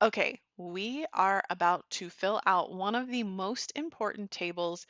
Okay, we are about to fill out one of the most important tables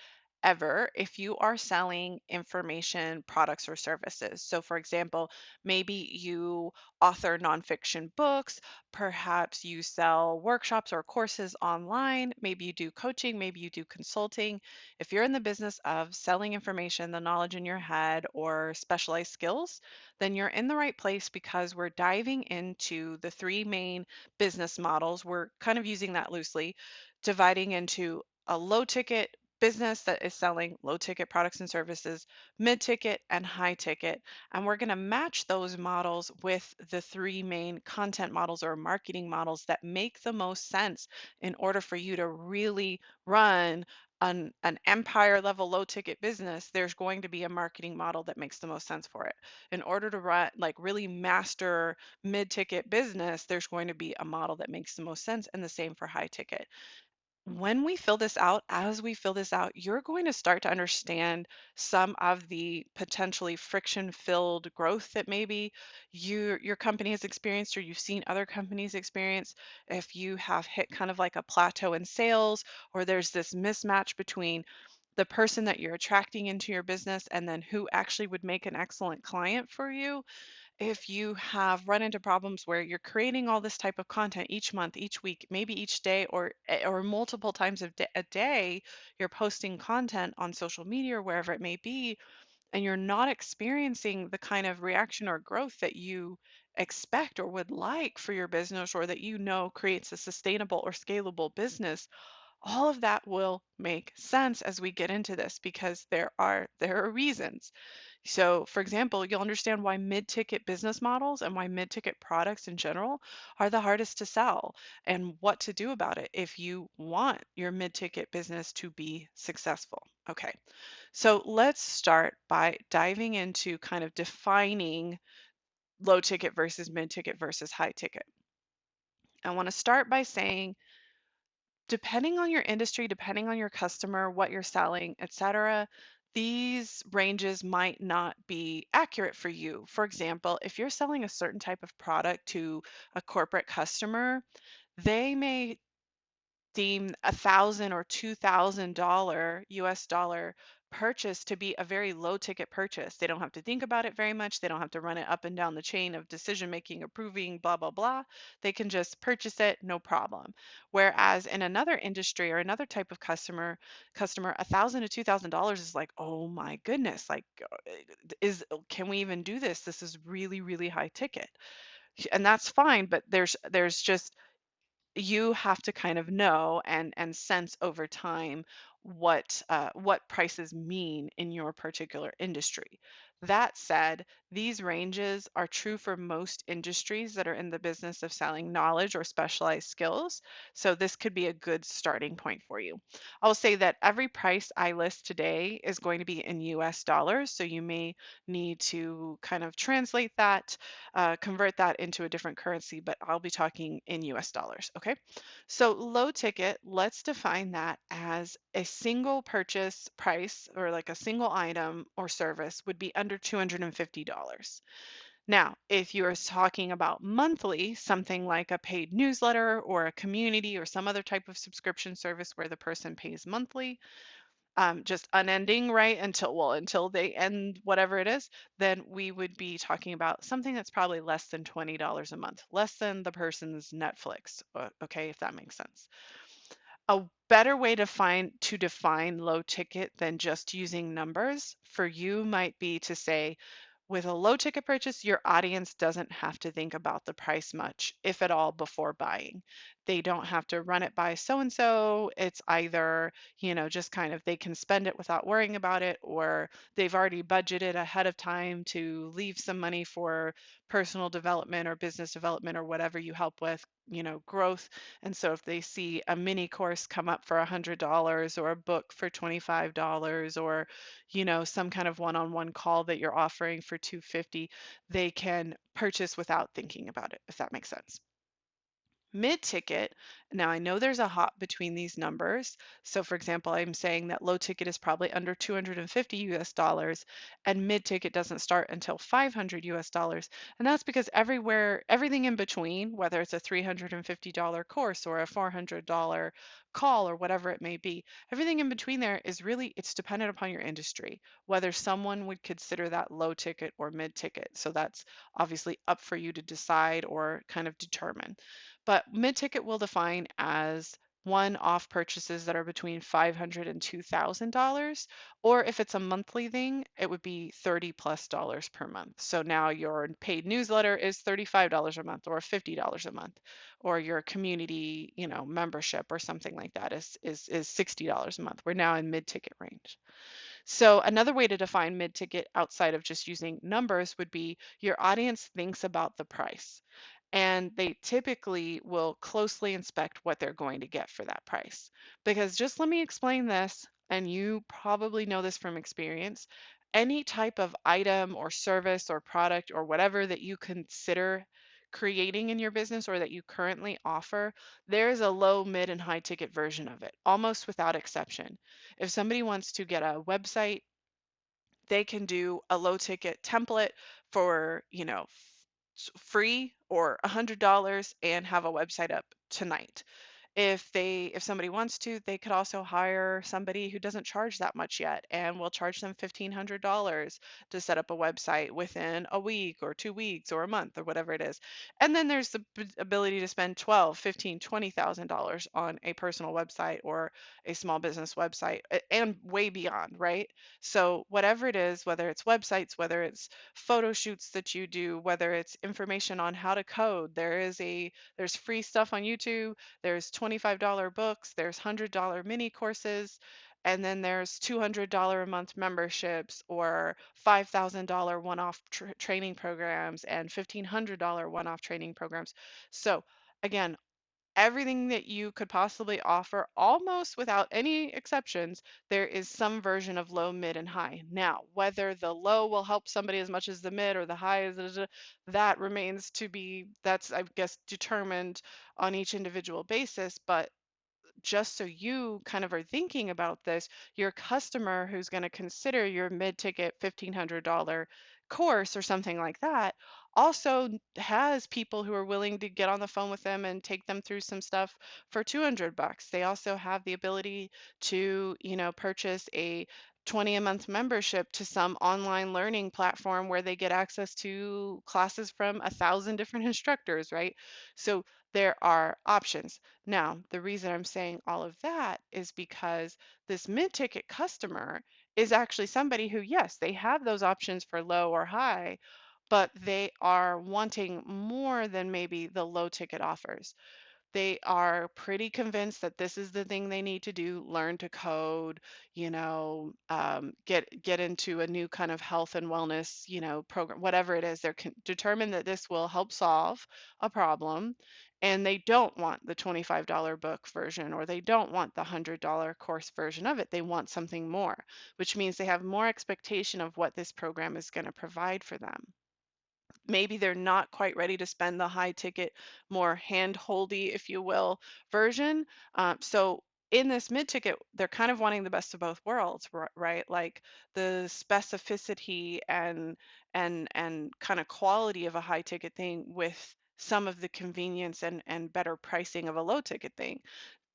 ever if you are selling information, products, or services. So, for example, maybe you author nonfiction books, perhaps you sell workshops or courses online, maybe you do coaching, maybe you do consulting. If you're in the business of selling information, the knowledge in your head, or specialized skills, then you're in the right place because we're diving into the three main business models. We're kind of using that loosely, dividing into a low ticket business that is selling low ticket products and services, mid ticket, and high ticket. And we're going to match those models with the three main content models or marketing models that make the most sense in order for you to really run an empire level low ticket business. There's going to be a marketing model that makes the most sense for it. In order to run, like really master mid-ticket business, there's going to be a model that makes the most sense, and the same for high ticket. When we fill this out, as we fill this out, you're going to start to understand some of the potentially friction-filled growth that maybe your company has experienced or you've seen other companies experience. If you have hit kind of like a plateau in sales, or there's this mismatch between the person that you're attracting into your business and then who actually would make an excellent client for you, if you have run into problems where you're creating all this type of content each month, each week, maybe each day, or multiple times a day, you're posting content on social media or wherever it may be, and you're not experiencing the kind of reaction or growth that you expect or would like for your business, or that you know creates a sustainable or scalable business, all of that will make sense as we get into this because there are reasons. So, for example, you'll understand why mid-ticket business models and why mid-ticket products in general are the hardest to sell and what to do about it if you want your mid-ticket business to be successful. Okay, so let's start by diving into kind of defining low ticket versus mid-ticket versus high ticket. I want to start by saying, depending on your industry, depending on your customer, what you're selling, etc., these ranges might not be accurate for you. For example, if you're selling a certain type of product to a corporate customer, they may deem $1,000 or $2,000 US dollar purchase to be a very low ticket purchase. They don't have to think about it very much. They don't have to run it up and down the chain of decision making, approving, blah, blah, blah. They can just purchase it, no problem. Whereas in another industry or another type of customer, $1,000 to $2,000 is like, oh my goodness, like can we even do this? This is really, really high ticket. And that's fine, but there's just, you have to kind of know and sense over time what prices mean in your particular industry. That said, these ranges are true for most industries that are in the business of selling knowledge or specialized skills. So this could be a good starting point for you. I'll say that every price I list today is going to be in US dollars. So you may need to kind of translate that, convert that into a different currency, but I'll be talking in US dollars. Okay. So low ticket, let's define that as a single purchase price or like a single item or service would be under $250. Now, if you're talking about monthly, something like a paid newsletter or a community or some other type of subscription service where the person pays monthly, just unending, right? Until they end whatever it is, then we would be talking about something that's probably less than $20 a month, less than the person's Netflix. Okay, if that makes sense. A better way to define low ticket than just using numbers for you might be to say, with a low ticket purchase, your audience doesn't have to think about the price much, if at all, before buying. They don't have to run it by so and so. It's either, just kind of they can spend it without worrying about it, or they've already budgeted ahead of time to leave some money for personal development or business development or whatever you help with, growth. And so if they see a mini course come up for $100 or a book for $25 or some kind of one-on-one call that you're offering for 250, they can purchase without thinking about it, if that makes sense. Mid-ticket Now, I know there's a hop between these numbers. So, for example, I'm saying that low ticket is probably under 250 US dollars, and mid ticket doesn't start until 500 US dollars. And that's because everything in between, whether it's a $350 course or a $400 call or whatever it may be, everything in between there is really, it's dependent upon your industry, whether someone would consider that low ticket or mid ticket. So that's obviously up for you to decide or kind of determine. But mid-ticket will define as one-off purchases that are between $500 and $2,000, or if it's a monthly thing, it would be $30+ per month. So now your paid newsletter is $35 a month or $50 a month, or your community, membership or something like that is $60 a month. We're now in mid-ticket range. So another way to define mid-ticket outside of just using numbers would be your audience thinks about the price, and they typically will closely inspect what they're going to get for that price. Because just let me explain this, and you probably know this from experience. Any type of item or service or product or whatever that you consider creating in your business or that you currently offer, there is a low, mid, and high ticket version of it, almost without exception. If somebody wants to get a website, they can do a low ticket template for, free or $100 and have a website up tonight. If somebody wants to, they could also hire somebody who doesn't charge that much yet and will charge them $1,500 to set up a website within a week or 2 weeks or a month or whatever it is. And then there's the ability to spend 12, 15, $20,000 on a personal website or a small business website and way beyond, right? So whatever it is, whether it's websites, whether it's photo shoots that you do, whether it's information on how to code, there's free stuff on YouTube, there's $25 books, there's $100 mini courses, and then there's $200 a month memberships or $5,000 one-off training programs and $1,500 one-off training programs. So again, everything that you could possibly offer, almost without any exceptions, there is some version of low, mid, and high. Now, whether the low will help somebody as much as the mid or the high is that remains to be, that's, I guess, determined on each individual basis. But just so you kind of are thinking about this, your customer who's going to consider your mid-ticket $1,500 course or something like that also has people who are willing to get on the phone with them and take them through some stuff for 200 bucks. They also have the ability to, purchase a 20 a month membership to some online learning platform where they get access to classes from 1,000 different instructors, right? So there are options. Now, the reason I'm saying all of that is because this mid-ticket customer is actually somebody who, yes, they have those options for low or high, but they are wanting more than maybe the low ticket offers. They are pretty convinced that this is the thing they need to do, learn to code, get into a new kind of health and wellness, program, whatever it is. They're determined that this will help solve a problem, and they don't want the $25 book version or they don't want the $100 course version of it. They want something more, which means they have more expectation of what this program is going to provide for them. Maybe they're not quite ready to spend the high ticket, more hand-holdy, if you will, version. So in this mid-ticket, they're kind of wanting the best of both worlds, right? Like the specificity and kind of quality of a high ticket thing with some of the convenience and better pricing of a low ticket thing.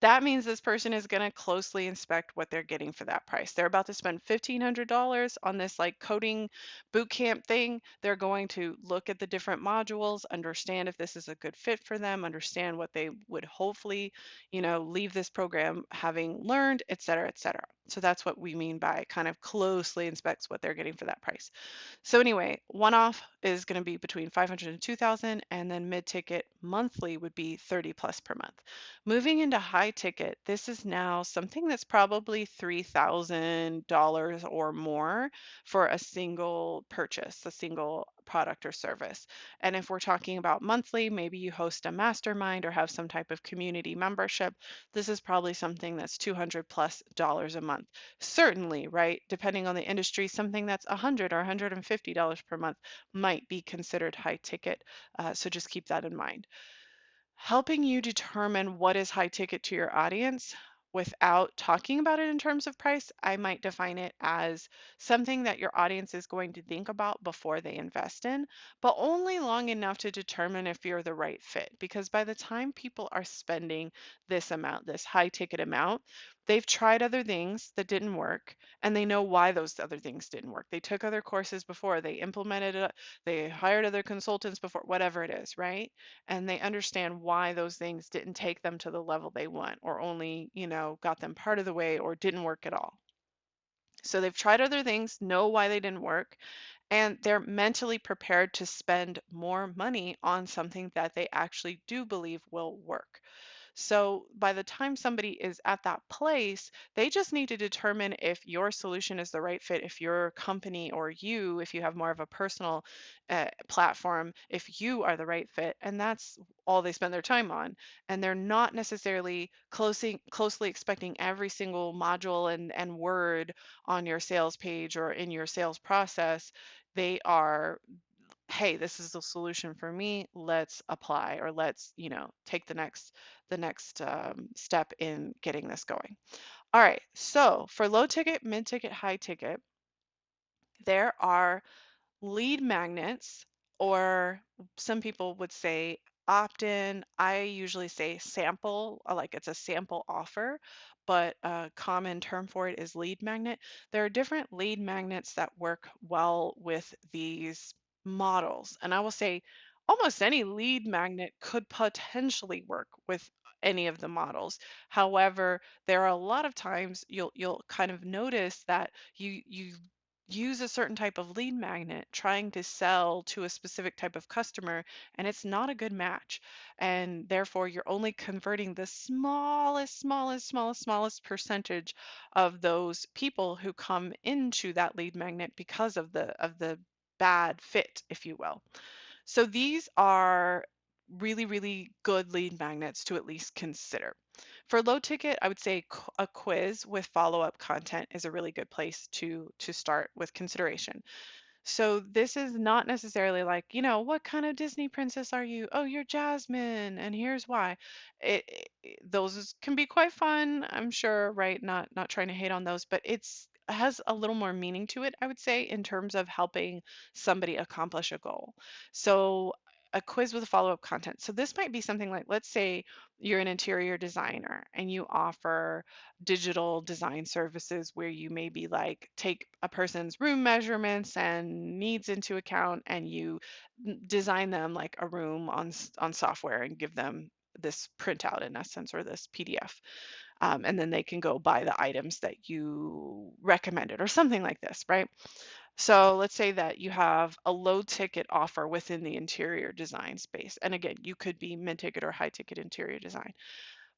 That means this person is going to closely inspect what they're getting for that price. They're about to spend $1,500 on this like coding boot camp thing. They're going to look at the different modules, understand if this is a good fit for them, understand what they would hopefully, leave this program having learned, et cetera, et cetera. So that's what we mean by kind of closely inspects what they're getting for that price. So anyway, one off is going to be between 500 and 2,000, and then mid-ticket monthly would be 30 plus per month. Moving into high ticket, this is now something that's probably $3,000 or more for a single purchase, a single product or service. And if we're talking about monthly, maybe you host a mastermind or have some type of community membership, this is probably something that's $200+ a month. Certainly, right? Depending on the industry, something that's $100 or $150 per month might be considered high ticket. So just keep that in mind. helping you determine what is high ticket to your audience without talking about it in terms of price. I might define it as something that your audience is going to think about before they invest in, but only long enough to determine if you're the right fit. Because by the time people are spending this amount, this high ticket amount, they've tried other things that didn't work and they know why those other things didn't work. They took other courses before, they implemented it, they hired other consultants before, whatever it is, right? And they understand why those things didn't take them to the level they want or only, got them part of the way or didn't work at all. So they've tried other things, know why they didn't work, and they're mentally prepared to spend more money on something that they actually do believe will work. So by the time somebody is at that place, they just need to determine if your solution is the right fit, if your company or you, if you have more of a personal platform, if you are the right fit. And that's all they spend their time on. And they're not necessarily closely expecting every single module and word on your sales page or in your sales process. They are, hey, this is the solution for me, let's apply, or let's, take the next step in getting this going. All right, so for low ticket, mid ticket, high ticket, there are lead magnets, or some people would say opt-in. I usually say sample, like it's a sample offer, but a common term for it is lead magnet. There are different lead magnets that work well with these models. And I will say almost any lead magnet could potentially work with any of the models. However, there are a lot of times you'll kind of notice that you use a certain type of lead magnet trying to sell to a specific type of customer, and it's not a good match. And therefore, you're only converting the smallest percentage of those people who come into that lead magnet because of the bad fit, if you will. So these are really, really good lead magnets to at least consider. For low ticket, I would say a quiz with follow-up content is a really good place to start with consideration. So this is not necessarily like, what kind of Disney princess are you? Oh, you're Jasmine, and here's why. Those can be quite fun, I'm sure, right? Not trying to hate on those, but it's has a little more meaning to it, I would say, in terms of helping somebody accomplish a goal. So a quiz with follow-up content. So this might be something like, let's say you're an interior designer and you offer digital design services where you maybe like take a person's room measurements and needs into account and you design them like a room on software and give them this printout in essence or this PDF. And then they can go buy the items that you recommended or something like this, right? So let's say that you have a low ticket offer within the interior design space. And again, you could be mid ticket or high ticket interior design.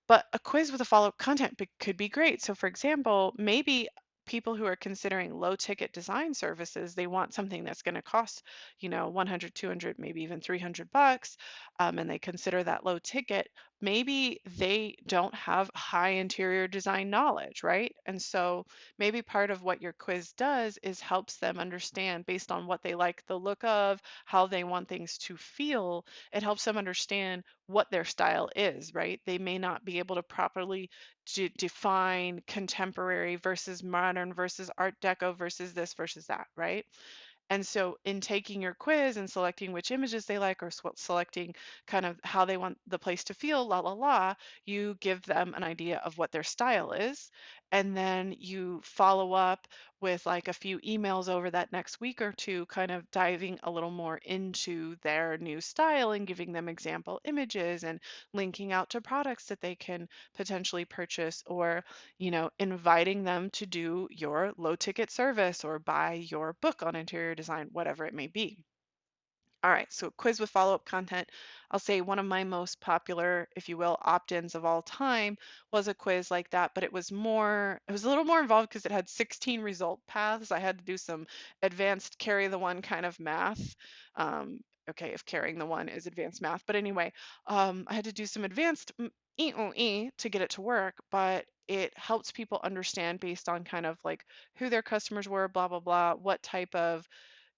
But a quiz with a follow-up content could be great. So for example, maybe people who are considering low ticket design services, they want something that's going to cost, 100, 200, maybe even $300, and they consider that low ticket. Maybe they don't have high interior design knowledge, right? And so maybe part of what your quiz does is helps them understand based on what they like the look of, how they want things to feel. It helps them understand what their style is, right? They may not be able to properly define contemporary versus modern versus art deco versus this versus that, right? And so in taking your quiz and selecting which images they like or selecting kind of how they want the place to feel, la la la, you give them an idea of what their style is. And then you follow up with like a few emails over that next week or two, kind of diving a little more into their new style and giving them example images and linking out to products that they can potentially purchase, or inviting them to do your low ticket service or buy your book on interior design, whatever it may be. All right, so quiz with follow-up content. I'll say one of my most popular, if you will, opt-ins of all time was a quiz like that, but it was a little more involved because it had 16 result paths. I had to do some advanced carry the one kind of math. Okay, if carrying the one is advanced math, but anyway, I had to do some advanced to get it to work, but it helps people understand based on kind of like who their customers were, blah, blah, blah, what type of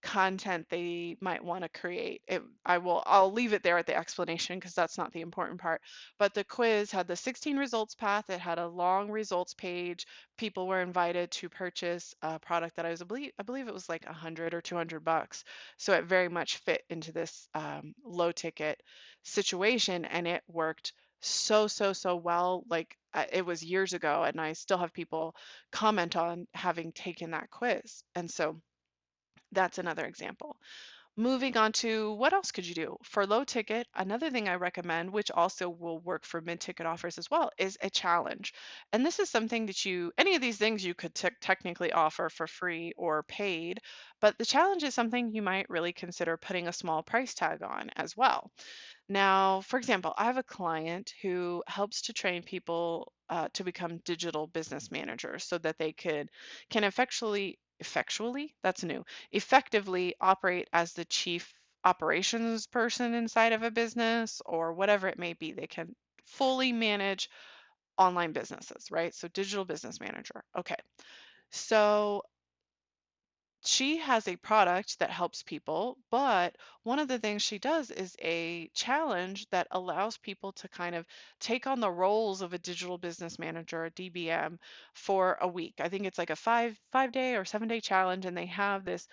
content they might want to create. I'll leave it there at the explanation because that's not the important part. But the quiz had the 16 results path. It had a long results page. People were invited to purchase a product that I believe it was like 100 or $200. So it very much fit into this low ticket situation, and it worked so well. Like it was years ago, and I still have people comment on having taken that quiz. And so that's another example. Moving on to what else could you do? For low ticket, another thing I recommend, which also will work for mid-ticket offers as well, is a challenge. And this is something that any of these things you could technically offer for free or paid, but the challenge is something you might really consider putting a small price tag on as well. Now, for example, I have a client who helps to train people to become digital business managers so that they can effectually, that's new, effectively operate as the chief operations person inside of a business or whatever it may be. They can fully manage online businesses, right? So digital business manager. Okay. So she has a product that helps people, but one of the things she does is a challenge that allows people to kind of take on the roles of a digital business manager, a DBM, for a week. I think it's like a five day or 7 day challenge, and they have this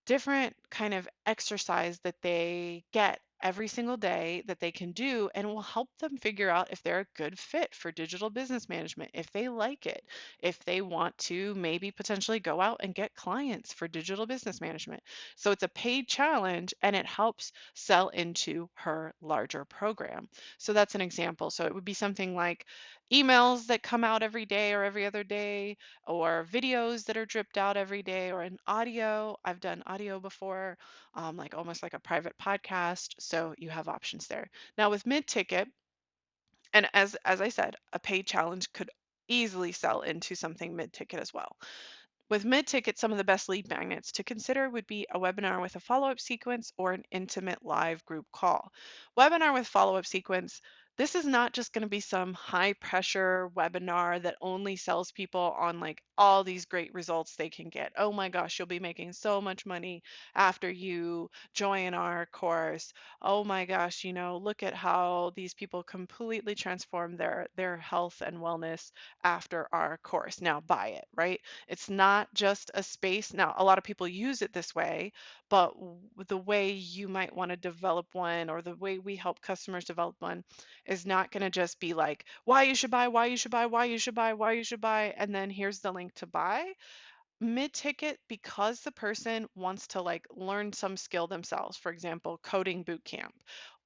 different kind of exercise that they get every single day that they can do and will help them figure out if they're a good fit for digital business management, if they like it, if they want to maybe potentially go out and get clients for digital business management. So it's a paid challenge and it helps sell into her larger program. So that's an example. So it would be something like emails that come out every day or every other day, or videos that are dripped out every day, or an audio. I've done audio before, like almost like a private podcast. So you have options there. Now with mid-ticket, and as I said, a paid challenge could easily sell into something mid-ticket as well. With mid-ticket, some of the best lead magnets to consider would be a webinar with a follow-up sequence or an intimate live group call. Webinar with follow-up sequence, this is not just going to be some high pressure webinar that only sells people on like all these great results they can get. Oh my gosh, you'll be making so much money after you join our course. Oh my gosh, look at how these people completely transform their health and wellness after our course. Now buy it, right? It's not just a space. Now, a lot of people use it this way, but the way you might want to develop one, or the way we help customers develop one, is not going to just be like, why you should buy, why you should buy, why you should buy, why you should buy, and then here's the link to buy. Mid-ticket, because the person wants to like learn some skill themselves, for example, coding boot camp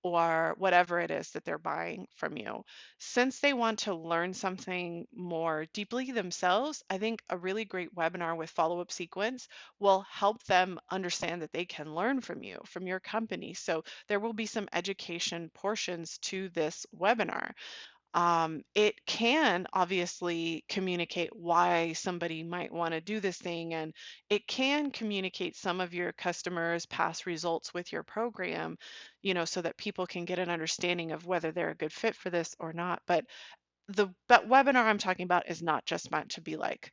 or whatever it is that they're buying from you. Since they want to learn something more deeply themselves, I think a really great webinar with follow-up sequence will help them understand that they can learn from you, from your company. So there will be some education portions to this webinar. It can obviously communicate why somebody might want to do this thing, and it can communicate some of your customers' past results with your program, so that people can get an understanding of whether they're a good fit for this or not. But webinar I'm talking about is not just meant to be like,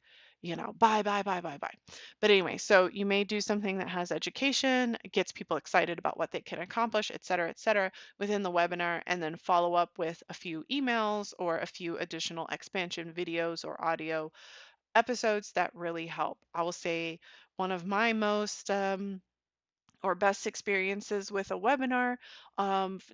buy. But anyway, so you may do something that has education, gets people excited about what they can accomplish, et cetera, within the webinar, and then follow up with a few emails or a few additional expansion videos or audio episodes that really help. I will say one of my most or best experiences with a webinar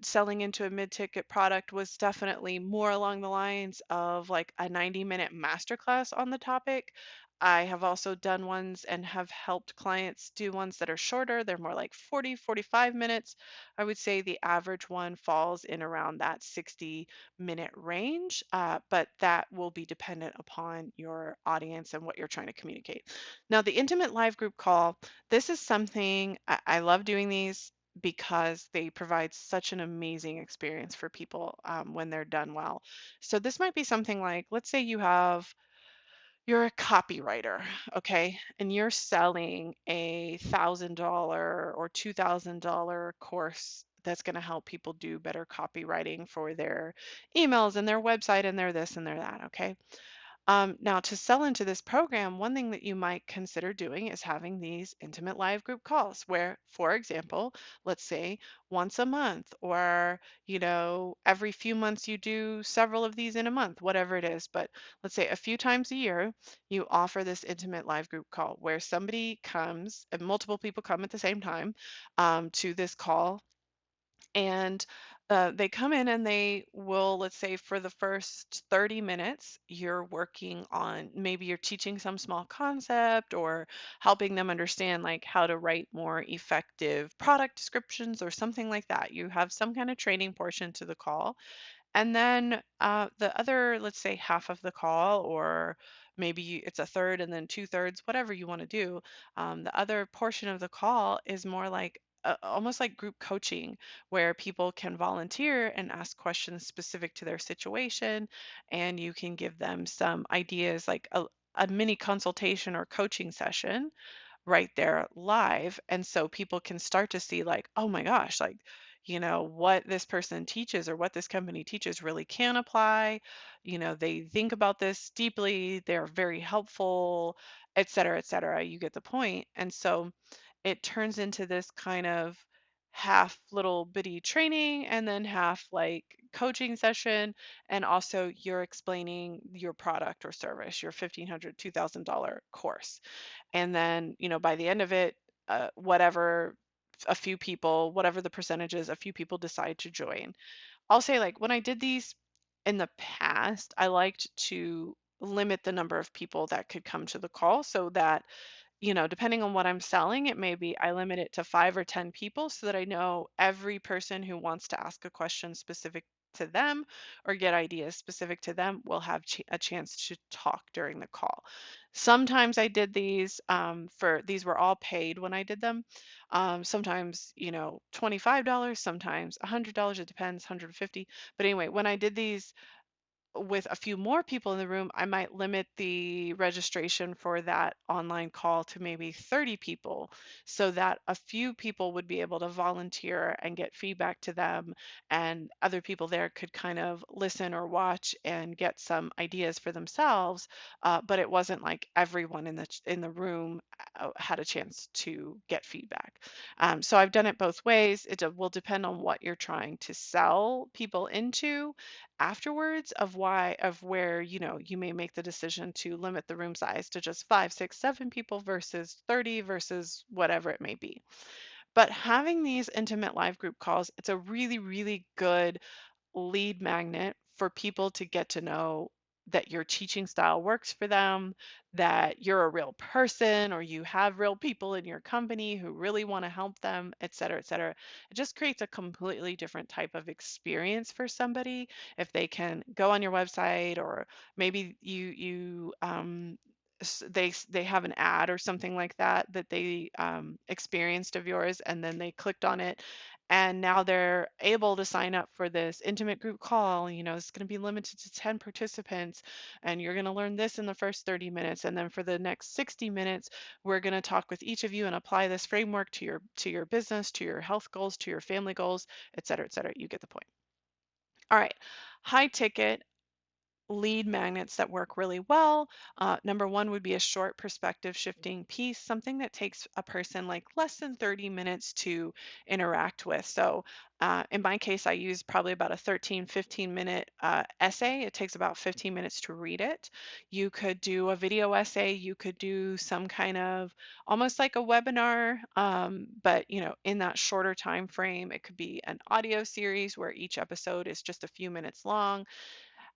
selling into a mid-ticket product was definitely more along the lines of like a 90-minute masterclass on the topic. I have also done ones and have helped clients do ones that are shorter. They're more like 40, 45 minutes. I would say the average one falls in around that 60-minute range, but that will be dependent upon your audience and what you're trying to communicate. Now, the intimate live group call, this is something I love doing these because they provide such an amazing experience for people when they're done well. So this might be something like, let's say you're a copywriter, okay, and you're selling a $1,000 or $2,000 course that's going to help people do better copywriting for their emails and their website and their this and their that, okay? Now, to sell into this program, one thing that you might consider doing is having these intimate live group calls where, for example, let's say once a month or, every few months you do several of these in a month, whatever it is. But let's say a few times a year, you offer this intimate live group call where somebody comes and multiple people come at the same time to this call and they come in and they will, let's say, for the first 30 minutes, you're working on maybe you're teaching some small concept or helping them understand like how to write more effective product descriptions or something like that. You have some kind of training portion to the call. And then the other, let's say half of the call, or maybe it's a third and then two thirds, whatever you want to do. The other portion of the call is more like almost like group coaching, where people can volunteer and ask questions specific to their situation, and you can give them some ideas like a mini consultation or coaching session right there live. And so people can start to see like, oh my gosh, like, what this person teaches or what this company teaches really can apply. They think about this deeply, they're very helpful, et cetera, et cetera. You get the point. And so it turns into this kind of half little bitty training and then half like coaching session, and also you're explaining your product or service, your $1,500 $2,000 course. And then, by the end of it, whatever a few people, whatever the percentage is, a few people decide to join. I'll say, like, when I did these in the past, I liked to limit the number of people that could come to the call so that, depending on what I'm selling, it may be I limit it to 5 or 10 people so that I know every person who wants to ask a question specific to them or get ideas specific to them will have a chance to talk during the call. Sometimes I did these for these were all paid when I did them. Sometimes, $25, sometimes $100, it depends, 150. But anyway, when I did these with a few more people in the room, I might limit the registration for that online call to maybe 30 people so that a few people would be able to volunteer and get feedback to them, and other people there could kind of listen or watch and get some ideas for themselves. But it wasn't like everyone in the room had a chance to get feedback. So I've done it both ways. It will depend on what you're trying to sell people into afterwards of where you may make the decision to limit the room size to just 5, 6, 7 people versus 30 versus whatever it may be. But having these intimate live group calls, it's a really, really good lead magnet for people to get to know that your teaching style works for them, that you're a real person or you have real people in your company who really want to help them, et cetera, et cetera. It just creates a completely different type of experience for somebody if they can go on your website, or maybe they have an ad or something like that that they experienced of yours, and then they clicked on it, and now they're able to sign up for this intimate group call. It's going to be limited to 10 participants, and you're going to learn this in the first 30 minutes, and then for the next 60 minutes we're going to talk with each of you and apply this framework to your business, to your health goals, to your family goals, et cetera, et cetera. You get the point. All right. High ticket lead magnets that work really well. Number one would be a short perspective shifting piece, something that takes a person like less than 30 minutes to interact with. So in my case, I use probably about a 13, 15-minute essay. It takes about 15 minutes to read it. You could do a video essay. You could do some kind of almost like a webinar, but in that shorter time frame. It could be an audio series where each episode is just a few minutes long.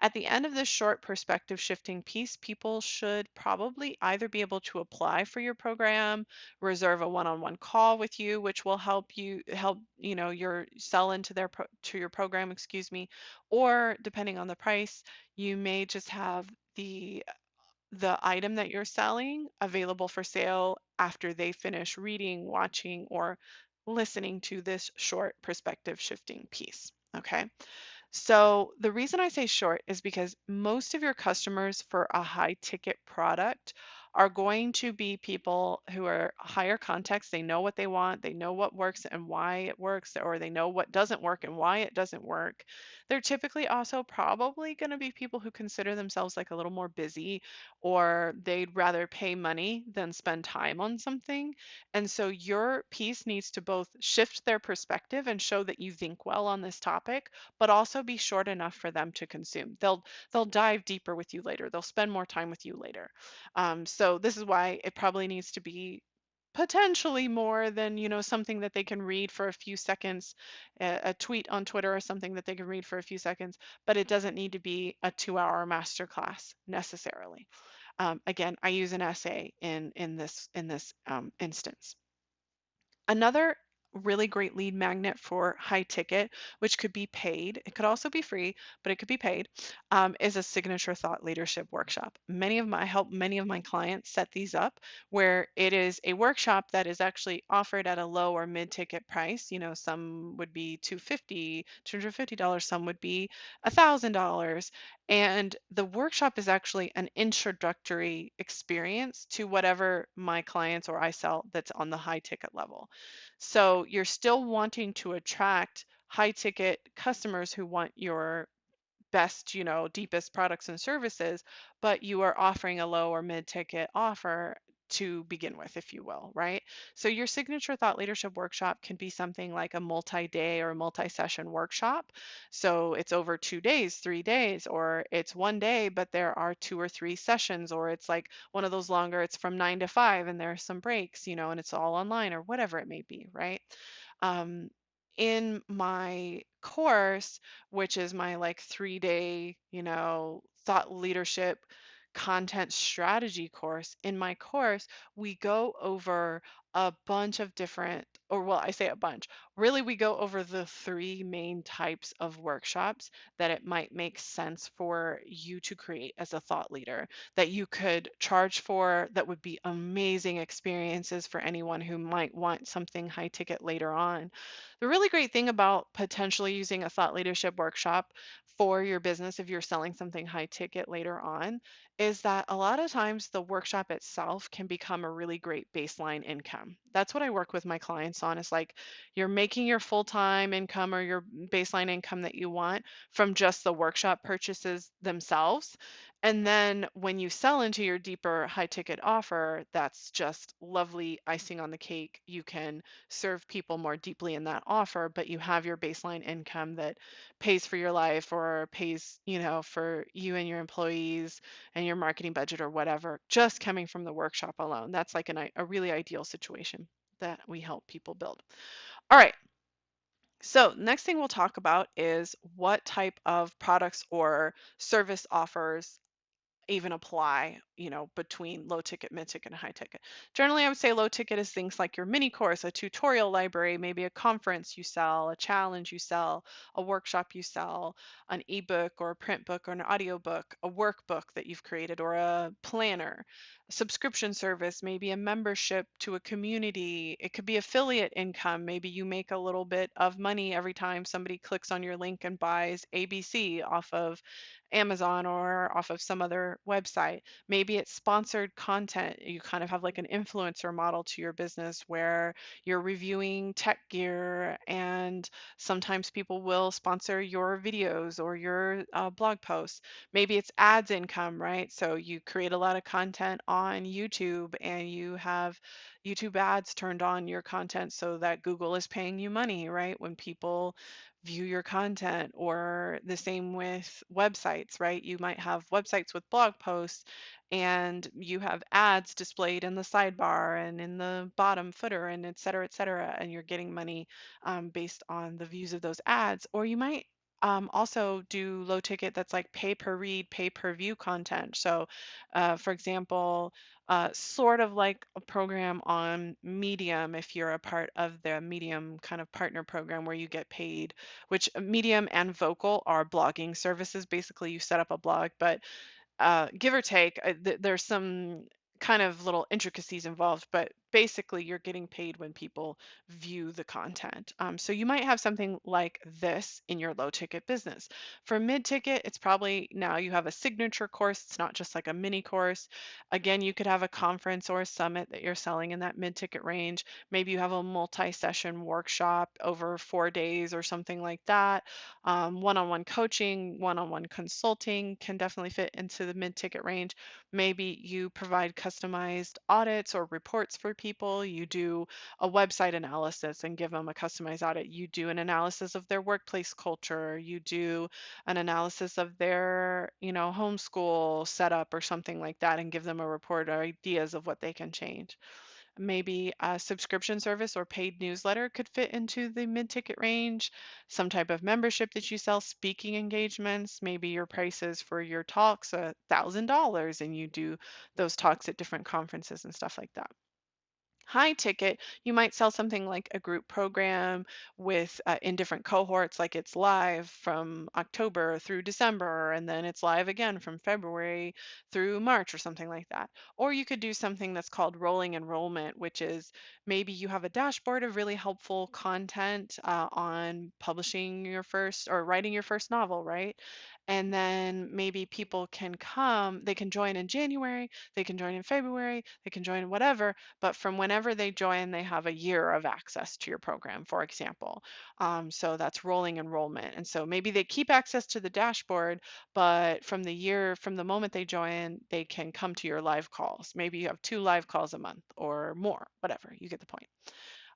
At the end of this short perspective shifting piece, people should probably either be able to apply for your program, reserve a one-on-one call with you, which will help your sell into to your program, excuse me, or depending on the price, you may just have the item that you're selling available for sale after they finish reading, watching, or listening to this short perspective shifting piece. Okay. So the reason I say short is because most of your customers for a high ticket product are going to be people who are higher context. They know what they want, they know what works and why it works, or they know what doesn't work and why it doesn't work. They're typically also probably going to be people who consider themselves like a little more busy, or they'd rather pay money than spend time on something. And so your piece needs to both shift their perspective and show that you think well on this topic, but also be short enough for them to consume. They'll dive deeper with you later. They'll spend more time with you later. So this is why it probably needs to be potentially more than, something that they can read for a few seconds, a tweet on Twitter or something that they can read for a few seconds, but it doesn't need to be a 2-hour masterclass necessarily. Again, I use an essay in this instance. Another really great lead magnet for high ticket, which could be paid, it could also be free, but it could be paid, is a signature thought leadership workshop. I help many of my clients set these up where it is a workshop that is actually offered at a low or mid ticket price. Some would be $250, some would be $1,000. And the workshop is actually an introductory experience to whatever my clients or I sell that's on the high ticket level. So you're still wanting to attract high ticket customers who want your best, deepest products and services, but you are offering a low or mid ticket offer to begin with, if you will, right? So your signature thought leadership workshop can be something like a multi-day or multi-session workshop. So it's over 2 days, 3 days, or it's one day, but there are 2 or 3 sessions, or it's like one of those longer, it's from 9 to 5 and there are some breaks, and it's all online or whatever it may be, right? Um, in my course, which is my like 3 day, thought leadership content strategy course. In my course, we go over a bunch of different, or well, I say a bunch, really, we go over the three main types of workshops that it might make sense for you to create as a thought leader, that you could charge for, that would be amazing experiences for anyone who might want something high ticket later on. The really great thing about potentially using a thought leadership workshop for your business, if you're selling something high ticket later on, is that a lot of times the workshop itself can become a really great baseline income. That's what I work with my clients on, is like you're making your full-time income or your baseline income that you want from just the workshop purchases themselves. And then when you sell into your deeper high ticket offer, that's just lovely icing on the cake. You can serve people more deeply in that offer, but you have your baseline income that pays for your life or pays, for you and your employees and your marketing budget or whatever, just coming from the workshop alone. That's like a really ideal situation that we help people build. All right. So next thing we'll talk about is what type of products or service offers even apply, between low ticket, mid ticket, and high ticket. Generally, I would say low ticket is things like your mini course, a tutorial library, maybe a conference you sell, a challenge you sell, a workshop you sell, an ebook or a print book or an audio book, a workbook that you've created, or a planner, a subscription service, maybe a membership to a community. It could be affiliate income. Maybe you make a little bit of money every time somebody clicks on your link and buys ABC off of Amazon or off of some other website. Maybe it's sponsored content. You kind of have like an influencer model to your business where you're reviewing tech gear, and sometimes people will sponsor your videos or your blog posts. Maybe it's ads income, right? So you create a lot of content on YouTube and you have YouTube ads turned on your content so that Google is paying you money, right? When people view your content, or the same with websites, right? You might have websites with blog posts and you have ads displayed in the sidebar and in the bottom footer and et cetera, and you're getting money based on the views of those ads. Or you might also do low ticket that's like pay per read, pay per view content. So, for example, sort of like a program on Medium, if you're a part of the Medium kind of partner program where you get paid, which Medium and Vocal are blogging services. Basically, you set up a blog, but give or take, there's some kind of little intricacies involved, but basically you're getting paid when people view the content. So you might have something like this in your low ticket business. For mid ticket, it's probably now you have a signature course. It's not just like a mini course. Again, you could have a conference or a summit that you're selling in that mid ticket range. Maybe you have a multi session workshop over 4 days or something like that. One on one coaching, one on one consulting can definitely fit into the mid ticket range. Maybe you provide customized audits or reports for people. You do a website analysis and give them a customized audit. You do an analysis of their workplace culture. You do an analysis of their, homeschool setup or something like that and give them a report or ideas of what they can change. Maybe a subscription service or paid newsletter could fit into the mid-ticket range. Some type of membership that you sell, speaking engagements. Maybe your prices for your talks $1,000 and you do those talks at different conferences and stuff like that. High ticket, you might sell something like a group program with in different cohorts, like it's live from October through December, and then it's live again from February through March or something like that. Or you could do something that's called rolling enrollment, which is maybe you have a dashboard of really helpful content on publishing your first or writing your first novel, right? And then maybe people can come, they can join in January, they can join in February, they can join in whatever, but from whenever they join, they have a year of access to your program, for example. So that's rolling enrollment. And so maybe they keep access to the dashboard, but from the moment they join, they can come to your live calls. Maybe you have 2 live calls a month or more, whatever, you get the point.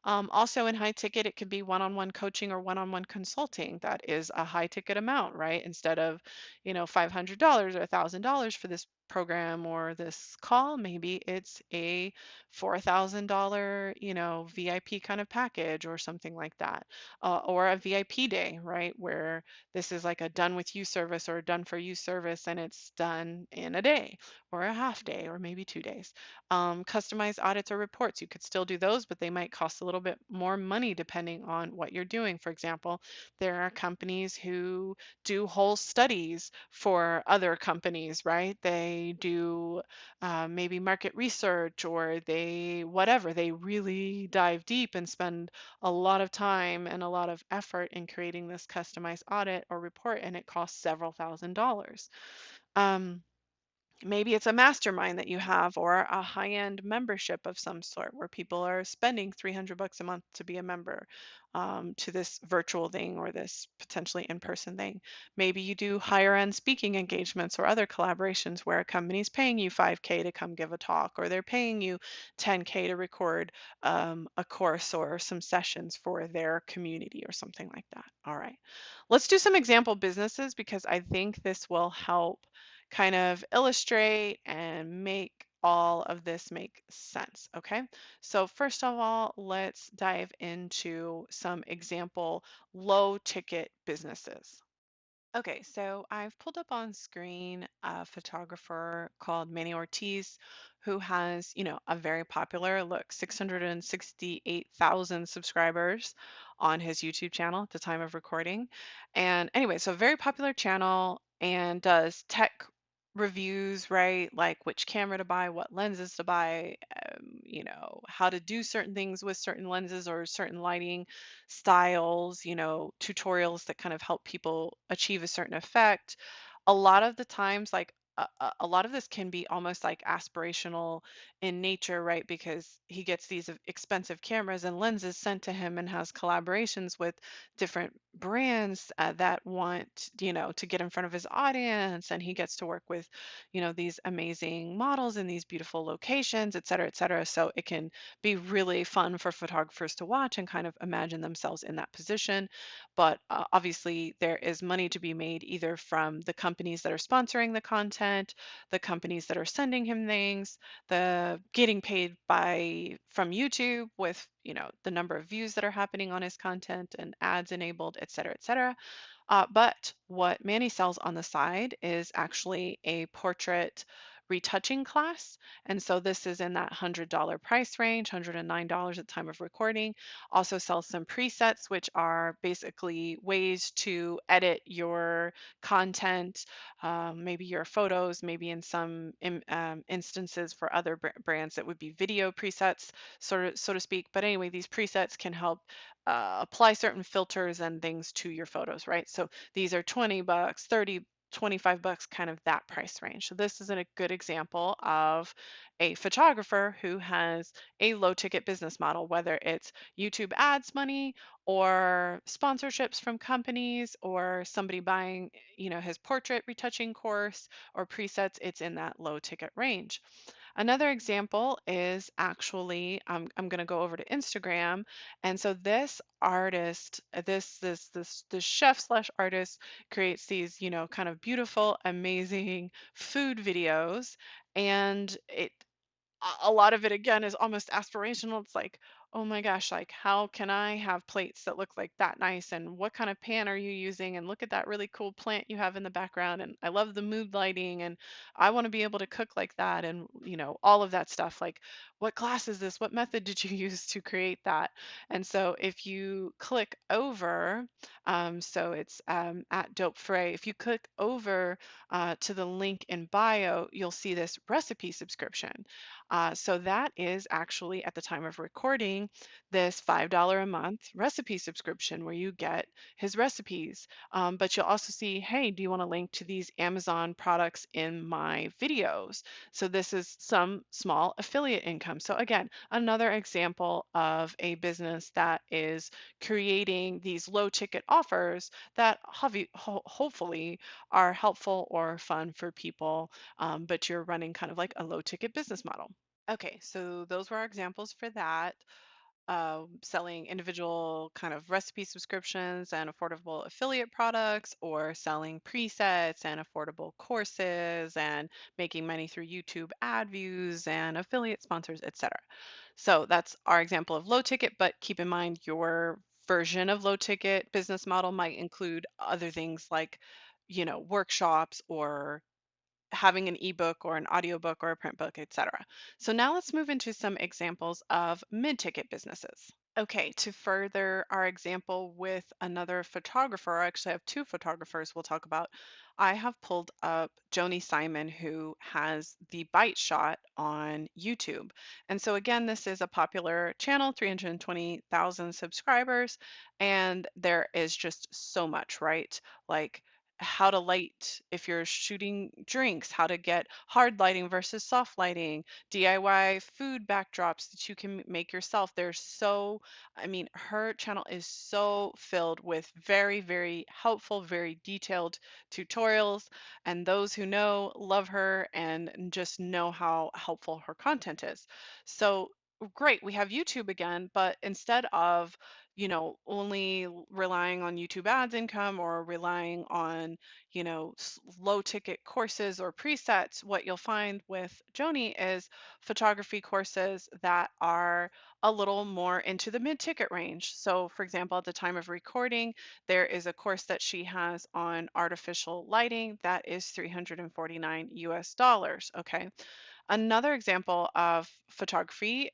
Also in high ticket, it could be one-on-one coaching or one-on-one consulting. That is a high ticket amount, right? Instead of, $500 or $1,000 for this program or this call, maybe it's a $4,000, VIP kind of package or something like that. Or a VIP day, right? Where this is like a done with you service or a done for you service and it's done in a day or a half day or maybe 2 days. Customized audits or reports, you could still do those, but they might cost a little bit more money depending on what you're doing. For example, there are companies who do whole studies for other companies, right? They do maybe market research or they really dive deep and spend a lot of time and a lot of effort in creating this customized audit or report, and it costs several $1,000s. Um, Maybe it's a mastermind that you have or a high-end membership of some sort where people are spending $300 a month to be a member to this virtual thing or this potentially in-person thing. Maybe you do higher end speaking engagements or other collaborations where a company's paying you 5K to come give a talk or they're paying you 10K to record a course or some sessions for their community or something like that. All right. Let's do some example businesses because I think this will help kind of illustrate and make all of this make sense, okay? So first of all, let's dive into some example low ticket businesses. Okay, so I've pulled up on screen a photographer called Manny Ortiz who has, a very popular, look, 668,000 subscribers on his YouTube channel at the time of recording. And anyway, so very popular channel and does tech reviews, right? Like which camera to buy, what lenses to buy, how to do certain things with certain lenses or certain lighting styles, tutorials that kind of help people achieve a certain effect. A lot of the times, like a lot of this can be almost like aspirational in nature, right? Because he gets these expensive cameras and lenses sent to him and has collaborations with different brands that want, to get in front of his audience. And he gets to work with, these amazing models in these beautiful locations, et cetera, et cetera. So it can be really fun for photographers to watch and kind of imagine themselves in that position. But obviously, there is money to be made either from the companies that are sponsoring the content, the companies that are sending him things, the getting paid by from YouTube with, the number of views that are happening on his content and ads enabled, et cetera, et cetera. But what Manny sells on the side is actually a portrait retouching class. And so this is in that $100 price range, $109 at the time of recording. Also sells some presets, which are basically ways to edit your content, maybe your photos, maybe in some instances for other brands that would be video presets, sort of so to speak. But anyway, these presets can help apply certain filters and things to your photos, right? So these are 20 bucks, 30, 25 bucks, kind of that price range. So this is a good example of a photographer who has a low ticket business model, whether it's YouTube ads money or sponsorships from companies or somebody buying, his portrait retouching course or presets, it's in that low ticket range. Another example is actually, I'm going to go over to Instagram. And so this artist, this chef slash artist creates these, kind of beautiful, amazing food videos. And a lot of it again is almost aspirational. It's like, oh my gosh, like how can I have plates that look like that nice? And what kind of pan are you using? And look at that really cool plant you have in the background. And I love the mood lighting and I want to be able to cook like that. And, all of that stuff. Like, what class is this? What method did you use to create that? And so if you click over, so it's at Dope Fray, if you click over to the link in bio, you'll see this recipe subscription. So that is actually at the time of recording this $5 a month recipe subscription where you get his recipes. But you'll also see, hey, do you want to link to these Amazon products in my videos? So this is some small affiliate income. So again, another example of a business that is creating these low ticket offers that hopefully are helpful or fun for people, but you're running kind of like a low ticket business model. Okay, so those were our examples for that. Selling individual kind of recipe subscriptions and affordable affiliate products, or selling presets and affordable courses and making money through YouTube ad views and affiliate sponsors, etc. So that's our example of low ticket, but keep in mind your version of low ticket business model might include other things like, workshops or having an ebook or an audiobook or a print book, etc. So now let's move into some examples of mid-ticket businesses. Okay, to further our example with another photographer, I actually have two photographers we'll talk about. I have pulled up Joni Simon, who has the Bite Shot on YouTube. And so again, this is a popular channel, 320,000 subscribers, and there is just so much, right? Like how to light if you're shooting drinks, how to get hard lighting versus soft lighting, DIY food backdrops that you can make yourself. I mean, her channel is so filled with very, very helpful, very detailed tutorials. And those who know love her and just know how helpful her content is. So great, we have YouTube again, but instead of only relying on YouTube ads income or relying on, low ticket courses or presets, what you'll find with Joni is photography courses that are a little more into the mid ticket range. So, for example, at the time of recording, there is a course that she has on artificial lighting that is 349 US dollars. Okay. Another example of photography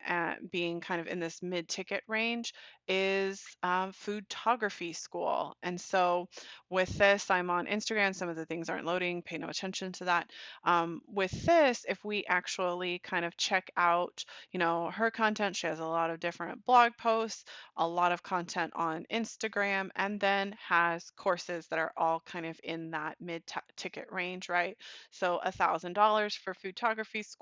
being kind of in this mid-ticket range is foodtography school. And so with this, I'm on Instagram. Some of the things aren't loading. Pay no attention to that. With this, if we actually kind of check out, her content, she has a lot of different blog posts, a lot of content on Instagram, and then has courses that are all kind of in that mid-ticket range, right? So $1,000 for photography school,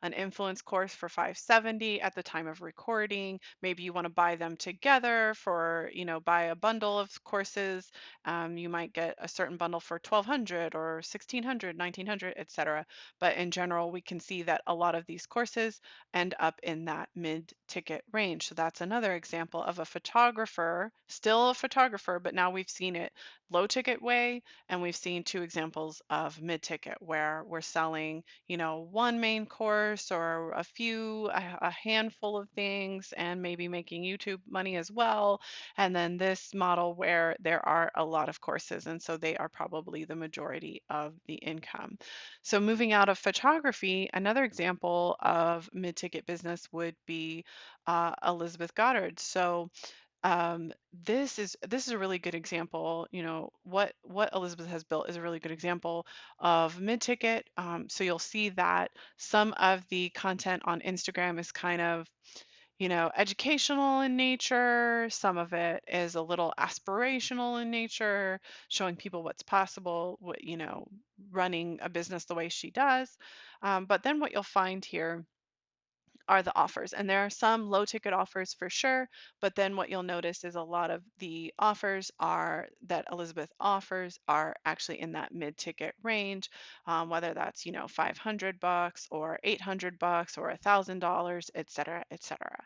an influence course for 570 at the time of recording. Maybe you want to buy them together for, buy a bundle of courses. You might get a certain bundle for 1200 or 1600, 1900, etc. But in general, we can see that a lot of these courses end up in that mid-ticket range. So that's another example of a photographer, still a photographer, but now we've seen it low ticket way, and we've seen two examples of mid ticket where we're selling, $1 one main course or a handful of things, and maybe making YouTube money as well. And then this model where there are a lot of courses, and so they are probably the majority of the income. So moving out of photography, another example of mid-ticket business would be Elizabeth Goddard. So this is a really good example. You know, what Elizabeth has built is a really good example of mid-ticket. So you'll see that some of the content on Instagram is kind of, you know, educational in nature. Some of it is a little aspirational in nature, showing people what's possible, what, you know, running a business the way she does. But then what you'll find here are the offers. And there are some low ticket offers for sure, but then what you'll notice is a lot of the offers are that Elizabeth offers are actually in that mid ticket range, whether that's, you know, 500 bucks or 800 bucks or $1,000, et cetera, et cetera.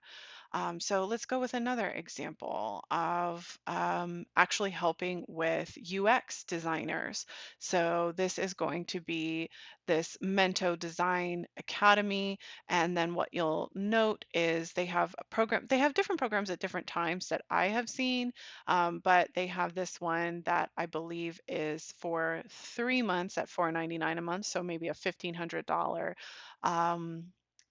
So let's go with another example of actually helping with UX designers. So this is going to be this Mento Design Academy. And then what you'll note is they have a program, they have different programs at different times that I have seen, but they have this one that I believe is for 3 months at $4.99 a month. So maybe a $1,500 um,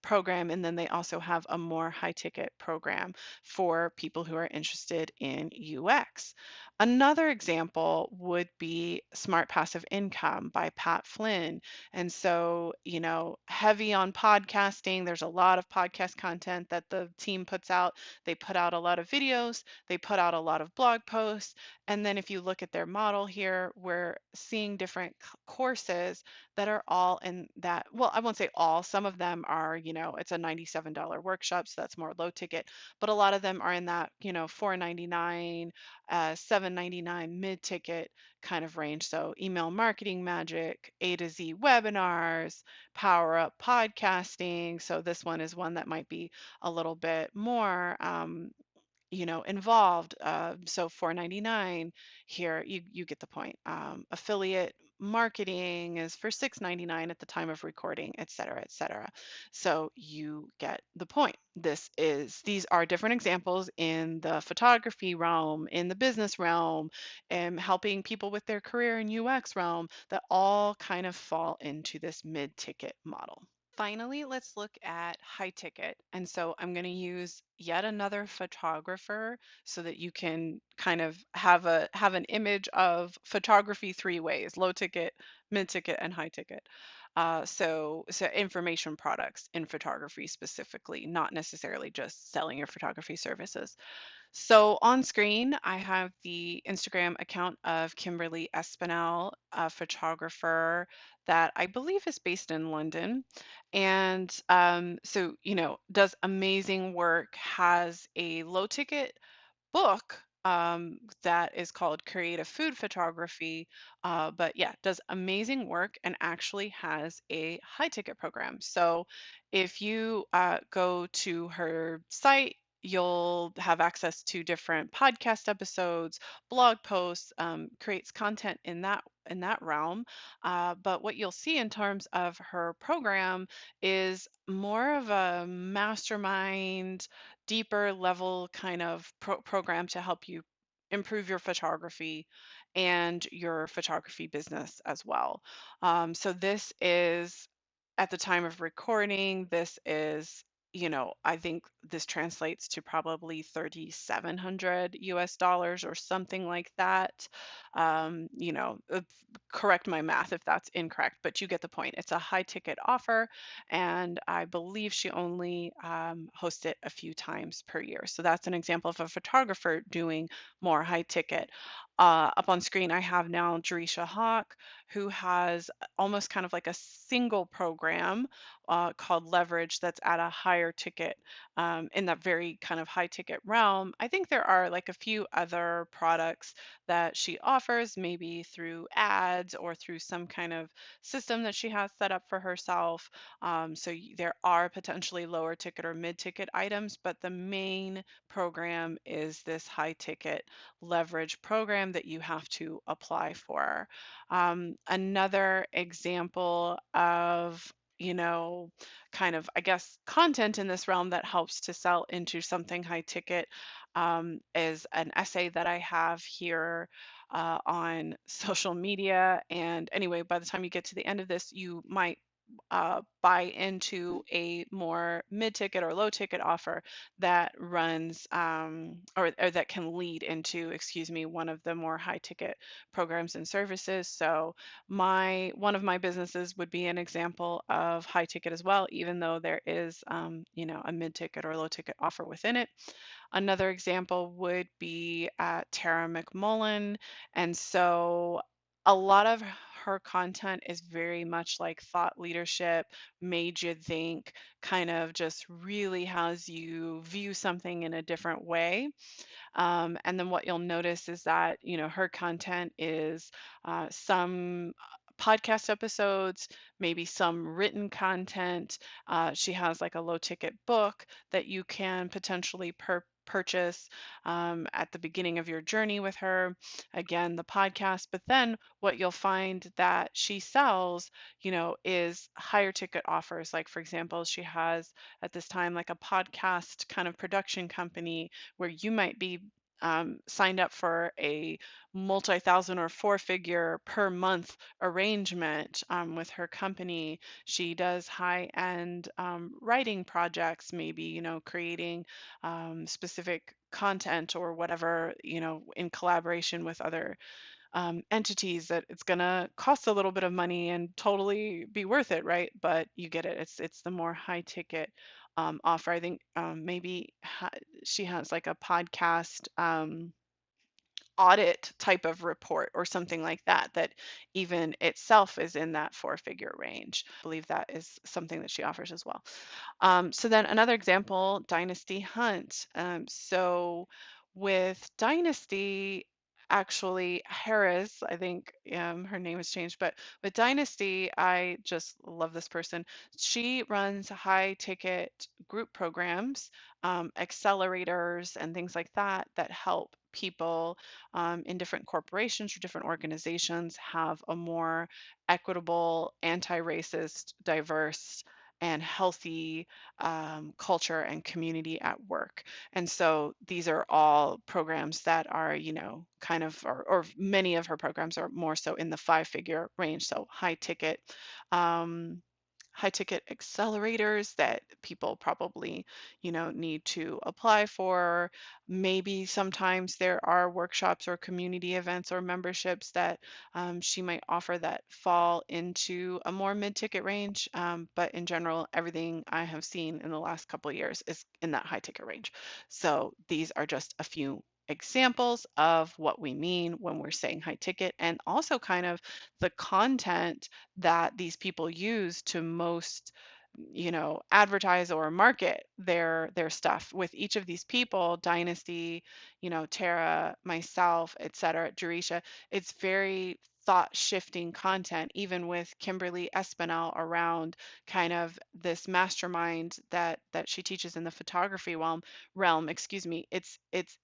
program, and then they also have a more high ticket program for people who are interested in UX. Another example would be Smart Passive Income by Pat Flynn. And so, you know, heavy on podcasting, there's a lot of podcast content that the team puts out. They put out a lot of videos, they put out a lot of blog posts. And then if you look at their model here, we're seeing different courses that are all in that. Well, I won't say all, some of them are, you know, it's a $97 workshop, so that's more low ticket, but a lot of them are in that, you know, 499, 799 mid ticket kind of range. So email marketing magic, A to Z webinars, power up podcasting. So this one is one that might be a little bit more you know, involved. So 499 here, you get the point. Affiliate marketing is for 699 at the time of recording, et cetera, et cetera. So you get the point. These are different examples in the photography realm, in the business realm, and helping people with their career and UX realm that all kind of fall into this mid-ticket model. Finally, let's look at high ticket. And so I'm going to use yet another photographer so that you can kind of have an image of photography three ways: low ticket, mid ticket, and high ticket. So information products in photography specifically, not necessarily just selling your photography services. So on screen, I have the Instagram account of Kimberly Espinel, a photographer that I believe is based in London. And so, you know, does amazing work, has a low ticket book that is called Creative Food Photography. But yeah, does amazing work and actually has a high ticket program. So if you go to her site, you'll have access to different podcast episodes, blog posts, creates content in that realm. But what you'll see in terms of her program is more of a mastermind, deeper level kind of program to help you improve your photography and your photography business as well. So this is at the time of recording, this is, you know, I think this translates to probably 3,700 US dollars or something like that. You know, correct my math if that's incorrect, but you get the point. It's a high ticket offer, and I believe she only hosts it a few times per year. So that's an example of a photographer doing more high ticket. Up on screen, I have now Jerisha Hawk, who has almost kind of like a single program called Leverage that's at a higher ticket in that very kind of high ticket realm. I think there are like a few other products that she offers, maybe through ads or through some kind of system that she has set up for herself. So there are potentially lower ticket or mid ticket items, but the main program is this high ticket leverage program that you have to apply for. Another example of kind of, I guess, content in this realm that helps to sell into something high ticket, is an essay that I have here on social media. And anyway, by the time you get to the end of this, you might buy into a more mid-ticket or low-ticket offer that runs, or that can lead into, excuse me, one of the more high-ticket programs and services. So my one of my businesses would be an example of high-ticket as well, even though there is, a mid-ticket or low-ticket offer within it. Another example would be Tara McMullen. And so a lot of her content is very much like thought leadership, made you think, kind of just really has you view something in a different way. And then what you'll notice is that, her content is some podcast episodes, maybe some written content. She has like a low ticket book that you can potentially purchase at the beginning of your journey with her. Again, the podcast. But then what you'll find that she sells, is higher ticket offers. Like, for example, she has at this time like a podcast kind of production company where you might be signed up for a multi-thousand or four-figure per month arrangement with her company. She does high-end writing projects, maybe, creating specific content or whatever, in collaboration with other entities, that it's going to cost a little bit of money and totally be worth it, right? But you get it. It's the more high ticket offer. I think maybe she has like a podcast audit type of report or something like that, that even itself is in that four-figure range. I believe that is something that she offers as well. So then another example, Dynasty Hunt. So with Dynasty, actually Harris, I think her name has changed, but with Dynasty, I just love this person. She runs high ticket group programs, accelerators, and things like that that help people in different corporations or different organizations have a more equitable, anti-racist, diverse, and healthy culture and community at work. And so these are all programs that are, kind of, or many of her programs are more so in the five-figure range, so um, high ticket accelerators that people probably, need to apply for. Maybe sometimes there are workshops or community events or memberships that she might offer that fall into a more mid-ticket range. But in general, everything I have seen in the last couple of years is in that high ticket range. So these are just a few examples of what we mean when we're saying high ticket, and also kind of the content that these people use to most, advertise or market their stuff. With each of these people, Dynasty, Tara, myself, etc., Jerisha, it's very thought shifting content, even with Kimberly Espinel around kind of this mastermind that she teaches in the photography realm, excuse me. It's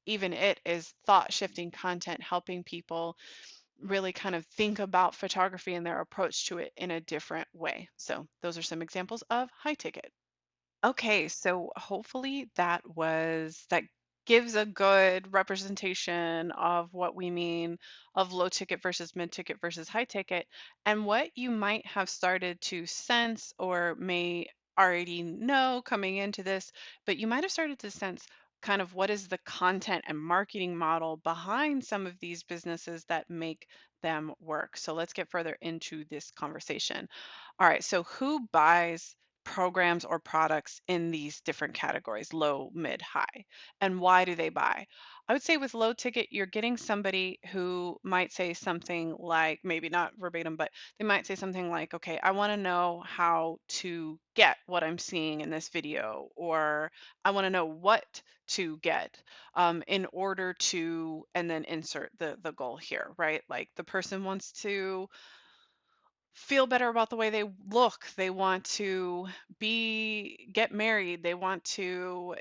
even it is thought shifting content, helping people really kind of think about photography and their approach to it in a different way. So those are some examples of high ticket. Okay, so hopefully that gives a good representation of what we mean of low ticket versus mid ticket versus high ticket, and what you might have started to sense or may already know coming into this, but you might have started to sense kind of what is the content and marketing model behind some of these businesses that make them work. So let's get further into this conversation. All right, so who buys programs or products in these different categories, low, mid, high? And why do they buy? I would say with low ticket, you're getting somebody who might say something like, maybe not verbatim, but they might say something like, okay, I want to know how to get what I'm seeing in this video, or I want to know what to get in order to, and then insert the goal here, right? Like the person wants to feel better about the way they look. They want to get married. They want to,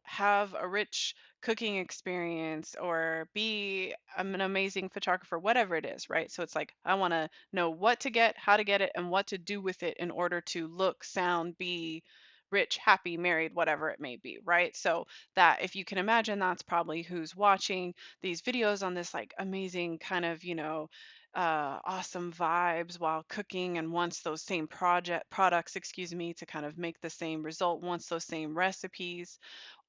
have a rich cooking experience or be an amazing photographer, whatever it is, right? So it's like, I want to know what to get, how to get it, and what to do with it in order to look, sound, be rich, happy, married, whatever it may be, right? So that if you can imagine, that's probably who's watching these videos on this like amazing kind of, awesome vibes while cooking and wants those same project products, excuse me, to kind of make the same result, wants those same recipes,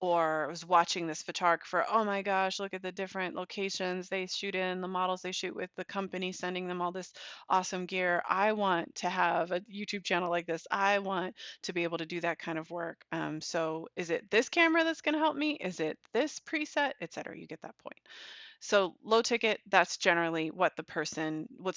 or was watching this photographer. Oh my gosh, look at the different locations they shoot in, the models they shoot with, the company sending them all this awesome gear. I want to have a YouTube channel like this. I want to be able to do that kind of work. So is it this camera that's going to help me? Is it this preset, etc.? You get that point. So low ticket, that's generally what's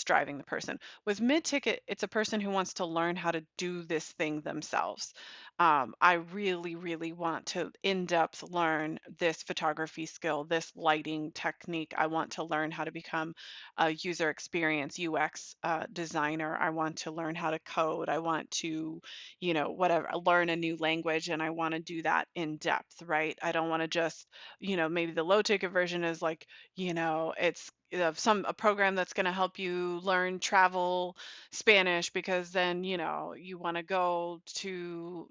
driving the person. With mid ticket, it's a person who wants to learn how to do this thing themselves. I really, really want to in depth learn this photography skill, this lighting technique. I want to learn how to become a user experience UX designer. I want to learn how to code. I want to, whatever, learn a new language, and I want to do that in depth, right? I don't want to just, maybe the low ticket version is like, it's some a program that's going to help you learn travel Spanish because then, you want to go to,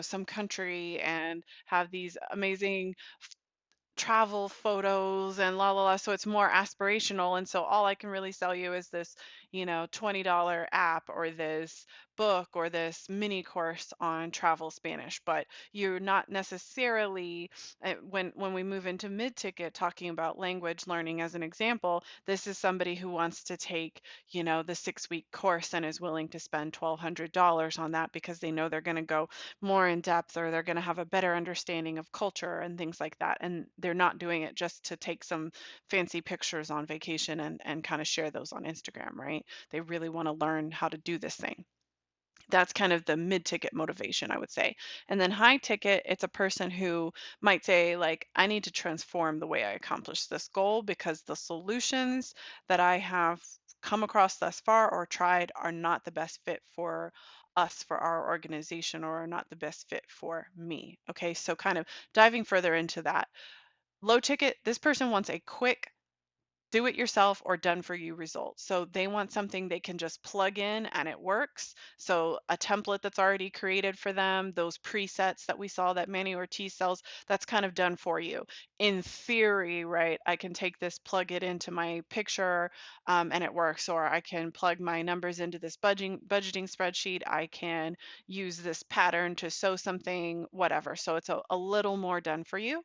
some country and have these amazing travel photos and la la la. So it's more aspirational. And so all I can really sell you is this, $20 app or this book or this mini course on travel Spanish. But you're not necessarily, when we move into mid-ticket, talking about language learning as an example, this is somebody who wants to take, the 6-week course and is willing to spend $1,200 on that because they know they're going to go more in depth, or they're going to have a better understanding of culture and things like that. And they're not doing it just to take some fancy pictures on vacation and kind of share those on Instagram, right? They really want to learn how to do this thing. That's kind of the mid-ticket motivation, I would say. And then high ticket, it's a person who might say, like, I need to transform the way I accomplish this goal because the solutions that I have come across thus far or tried are not the best fit for us, for our organization, or are not the best fit for me. Okay, so kind of diving further into that. Low ticket, this person wants a quick do it yourself or done for you results. So they want something they can just plug in and it works. So a template that's already created for them, those presets that we saw that Manny Ortiz sells, that's kind of done for you. In theory, right, I can take this, plug it into my picture, and it works. Or I can plug my numbers into this budgeting spreadsheet. I can use this pattern to sew something, whatever. So it's a little more done for you,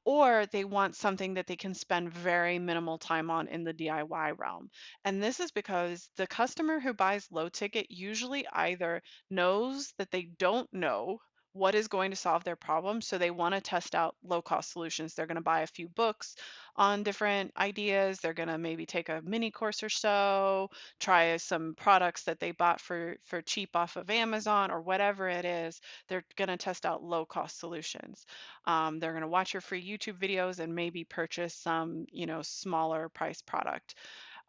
or they want something that they can spend very minimal time on in the DIY realm. And this is because the customer who buys low ticket usually either knows that they don't know what is going to solve their problem, so they want to test out low cost solutions. They're going to buy a few books on different ideas. They're going to maybe take a mini course or so, try some products that they bought for cheap off of Amazon or whatever it is. They're going to test out low cost solutions. They're going to watch your free YouTube videos and maybe purchase some, smaller price product.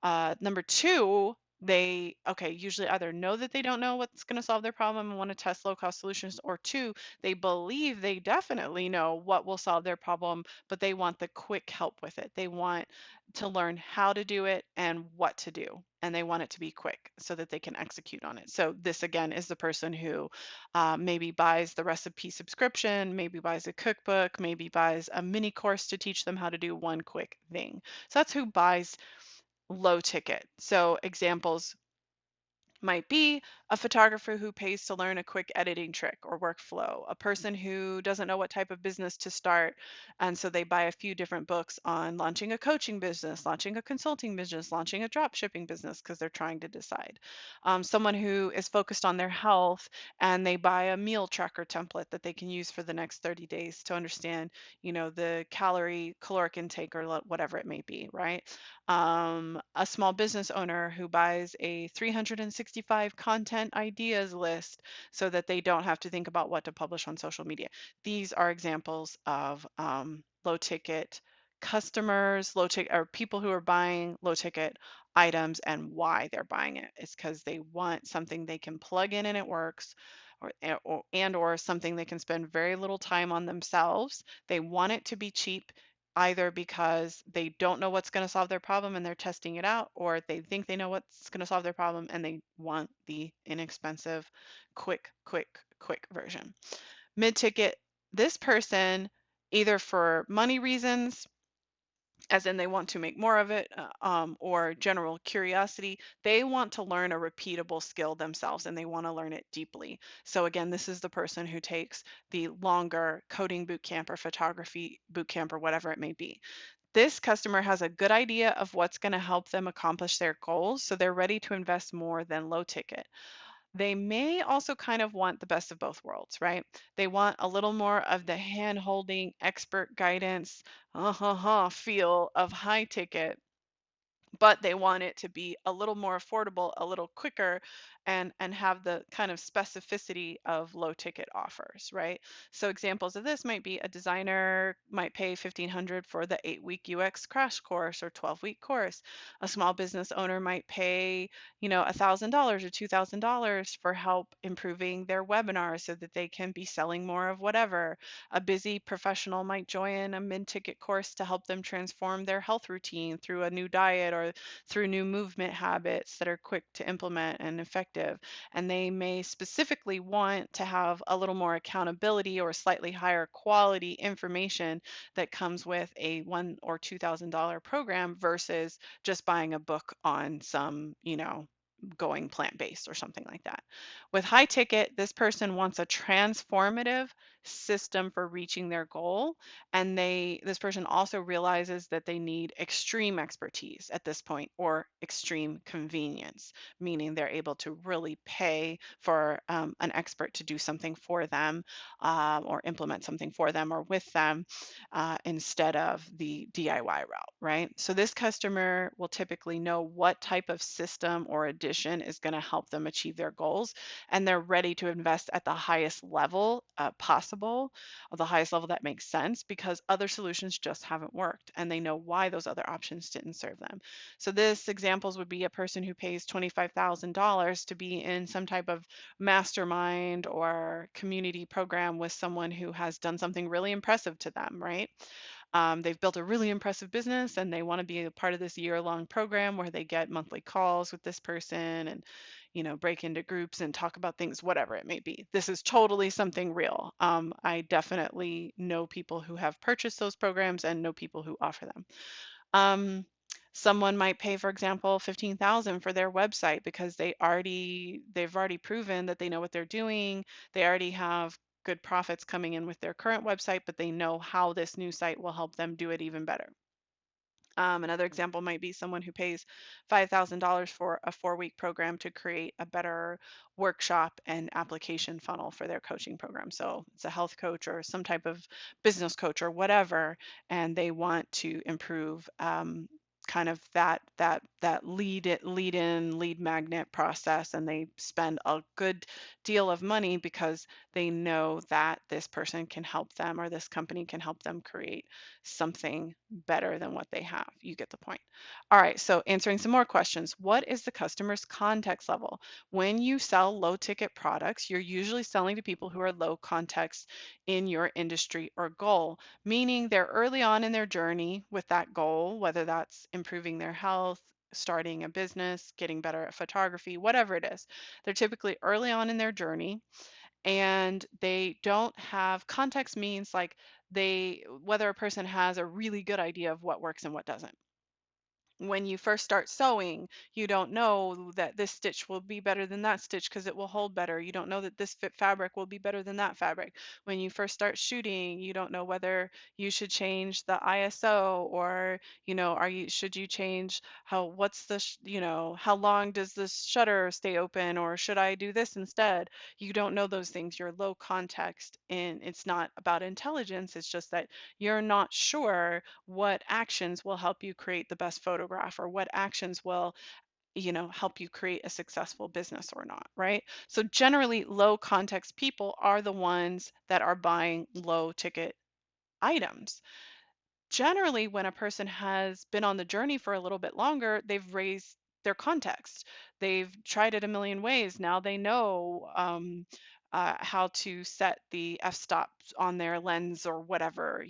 Number two, they usually either know that they don't know what's going to solve their problem and want to test low cost solutions, or two, they believe they definitely know what will solve their problem, but they want the quick help with it. They want to learn how to do it and what to do, and they want it to be quick so that they can execute on it. So this again is the person who maybe buys the recipe subscription, maybe buys a cookbook, maybe buys a mini course to teach them how to do one quick thing. So that's who buys low ticket. So examples might be a photographer who pays to learn a quick editing trick or workflow, a person who doesn't know what type of business to start, and so they buy a few different books on launching a coaching business, launching a consulting business, launching a drop shipping business because they're trying to decide. Someone who is focused on their health and they buy a meal tracker template that they can use for the next 30 days to understand, the caloric intake or whatever it may be, right? A small business owner who buys a 365 content ideas list so that they don't have to think about what to publish on social media. These are examples of low ticket customers, low ticket or people who are buying low ticket items, and why they're buying it. It's because they want something they can plug in and it works. or something they can spend very little time on themselves. They want it to be cheap, either because they don't know what's going to solve their problem and they're testing it out, or they think they know what's going to solve their problem and they want the inexpensive, quick version. Mid-ticket, this person, either for money reasons, as in they want to make more of it, or general curiosity, they want to learn a repeatable skill themselves and they want to learn it deeply. So again, this is the person who takes the longer coding boot camp or photography boot camp or whatever it may be. This customer has a good idea of what's going to help them accomplish their goals, so they're ready to invest more than low ticket. They may also kind of want the best of both worlds, right? They want a little more of the hand holding, expert guidance, feel of high ticket, but they want it to be a little more affordable, a little quicker, and have the kind of specificity of low ticket offers, right? So examples of this might be a designer might pay 1,500 for the 8-week UX crash course or 12-week course. A small business owner might pay, $1,000 or $2,000 for help improving their webinar so that they can be selling more of whatever. A busy professional might join a mid-ticket course to help them transform their health routine through a new diet or through new movement habits that are quick to implement and effective. And they may specifically want to have a little more accountability or slightly higher quality information that comes with a $1,000 or $2,000 program versus just buying a book on some, going plant-based or something like that. With high ticket, this person wants a transformative system for reaching their goal, and this person also realizes that they need extreme expertise at this point or extreme convenience, meaning they're able to really pay for an expert to do something for them, or implement something for them or with them, instead of the DIY route, right? So this customer will typically know what type of system or addition is going to help them achieve their goals, and they're ready to invest at the highest level possible, or the highest level that makes sense, because other solutions just haven't worked, and they know why those other options didn't serve them. So this examples would be a person who pays $25,000 to be in some type of mastermind or community program with someone who has done something really impressive to them, right? They've built a really impressive business and they want to be a part of this year-long program where they get monthly calls with this person and, break into groups and talk about things, whatever it may be. This is totally something real. I definitely know people who have purchased those programs and know people who offer them. Um, Someone might pay, for example, 15,000 for their website because they've already proven that they know what they're doing. They already have good profits coming in with their current website, but they know how this new site will help them do it even better. Another example might be someone who pays $5,000 for a 4-week program to create a better workshop and application funnel for their coaching program. So it's a health coach or some type of business coach or whatever, and they want to improve kind of that lead magnet process, and they spend a good deal of money because they know that this person can help them or this company can help them create something better than what they have. You get the point. All right, so answering some more questions. What is the customer's context level? When you sell low ticket products, you're usually selling to people who are low context in your industry or goal, meaning they're early on in their journey with that goal, whether that's improving their health, starting a business, getting better at photography, whatever it is. They're typically early on in their journey and they don't have context, means like whether a person has a really good idea of what works and what doesn't. When you first start sewing, you don't know that this stitch will be better than that stitch because it will hold better. You don't know that this fit fabric will be better than that fabric. When you first start shooting, you don't know whether you should change the ISO, or, should you change how long does this shutter stay open, or should I do this instead? You don't know those things. You're low context, and it's not about intelligence. It's just that you're not sure what actions will help you create the best photograph, or what actions will help you create a successful business or not, right? So generally low context people are the ones that are buying low ticket items. Generally, when a person has been on the journey for a little bit longer, they've raised their context. They've tried it a million ways. Now they know how to set the f-stops on their lens or whatever.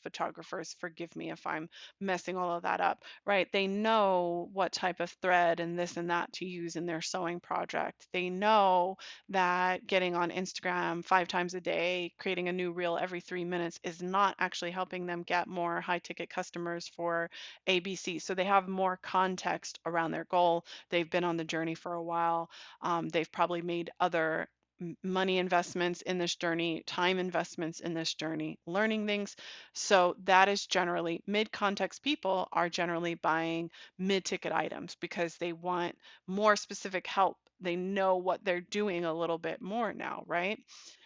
Photographers, forgive me if I'm messing all of that up, right? They know what type of thread and this and that to use in their sewing project. They know that getting on Instagram 5 times a day, creating a new reel every 3 minutes is not actually helping them get more high ticket customers for ABC. So they have more context around their goal. They've been on the journey for a while. They've probably made other money investments in this journey, time investments in this journey, learning things. So that is generally mid-context people are generally buying mid-ticket items because they want more specific help. They know what they're doing a little bit more now, right?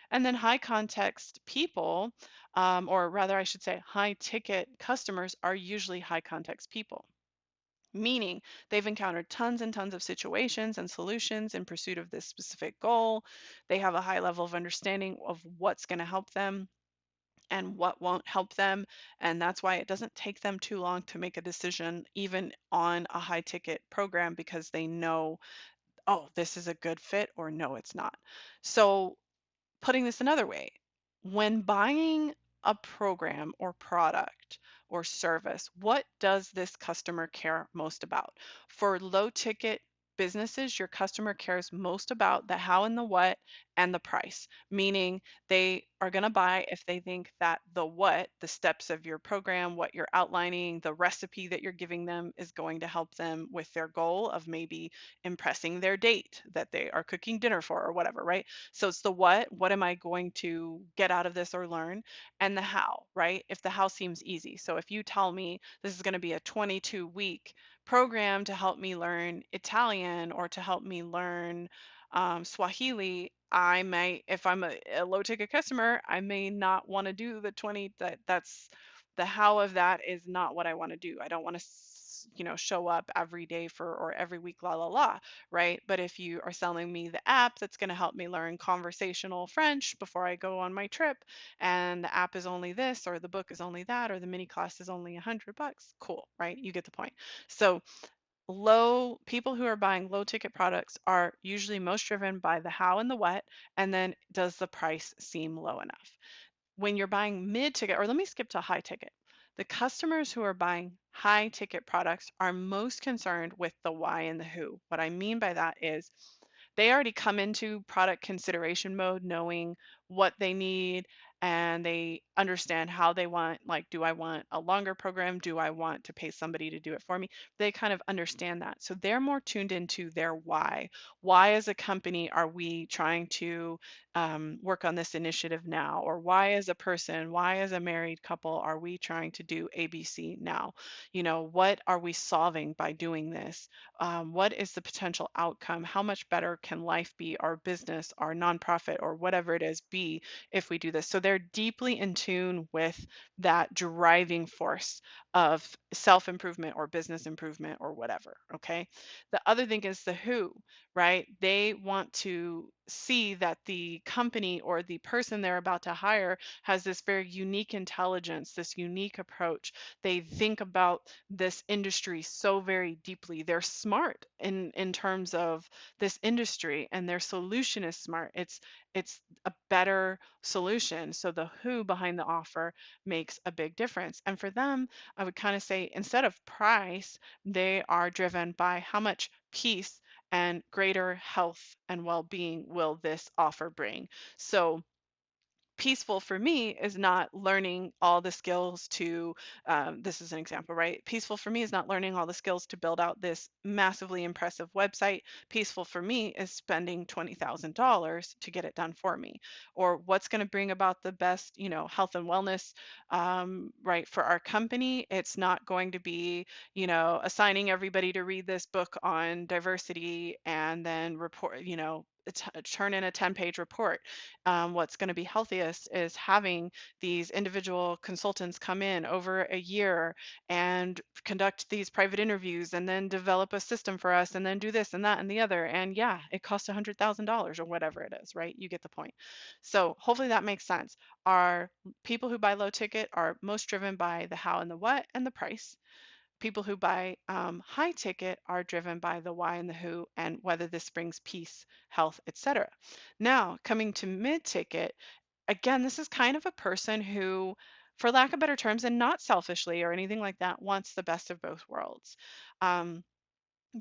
And then high context people, or rather, I should say, high ticket customers are usually high context people, meaning they've encountered tons and tons of situations and solutions in pursuit of this specific goal. They have a high level of understanding of what's going to help them and what won't help them. And that's why it doesn't take them too long to make a decision, even on a high ticket program, because they know, oh, this is a good fit or no, it's not. So putting this another way, when buying a program or product or service, what does this customer care most about? For low ticket businesses, your customer cares most about the how and the what and the price, meaning they are going to buy if they think that the what, the steps of your program, what you're outlining, the recipe that you're giving them is going to help them with their goal of maybe impressing their date that they are cooking dinner for or whatever, right? So it's the what am I going to get out of this or learn, and the how, right? If the how seems easy. So if you tell me this is going to be a 22-week program to help me learn Italian or to help me learn Swahili, I might, if I'm a low ticket customer, I may not want to do the 20. That's the how of that is not what I want to do. I don't want to, show up every day for or every week, la la la, right? But if you are selling me the app that's going to help me learn conversational French before I go on my trip, and the app is only this, or the book is only that, or the mini class is only $100, cool, right? You get the point. So low people who are buying low ticket products are usually most driven by the how and the what, and then does the price seem low enough? When you're buying mid ticket, or let me skip to high ticket. The customers who are buying high ticket products are most concerned with the why and the who. What I mean by that is they already come into product consideration mode knowing what they need, and they understand how they want, like, do I want a longer program? Do I want to pay somebody to do it for me? They kind of understand that. So they're more tuned into their why. Why as a company are we trying to work on this initiative now? Or why as a person, why as a married couple are we trying to do ABC now? What are we solving by doing this? What is the potential outcome? How much better can life be, our business, our nonprofit, or whatever it is be if we do this? So they're deeply in tune with that driving force of self improvement or business improvement or whatever. Okay. The other thing is the who, right? They want to see that the company or the person they're about to hire has this very unique intelligence, this unique approach. They think about this industry so very deeply. They're smart in terms of this industry, and their solution is smart. It's a better solution. So the who behind the offer makes a big difference. And for them, I would kind of say instead of price, they are driven by how much peace and greater health and well-being will this offer bring. So peaceful for me is not learning all the skills to, this is an example, right? Peaceful for me is not learning all the skills to build out this massively impressive website. Peaceful for me is spending $20,000 to get it done for me. Or what's going to bring about the best, health and wellness, right, for our company. It's not going to be, assigning everybody to read this book on diversity and then report, turn in a 10-page report. What's going to be healthiest is having these individual consultants come in over a year and conduct these private interviews and then develop a system for us and then do this and that and the other. And yeah, it costs $100,000 or whatever it is, right? You get the point. So hopefully that makes sense. Our people who buy low ticket are most driven by the how and the what and the price. people who buy high ticket are driven by the why and the who and whether this brings peace, health, etc. Now, coming to mid ticket, again, this is kind of a person who, for lack of better terms, and not selfishly or anything like that, wants the best of both worlds. Um,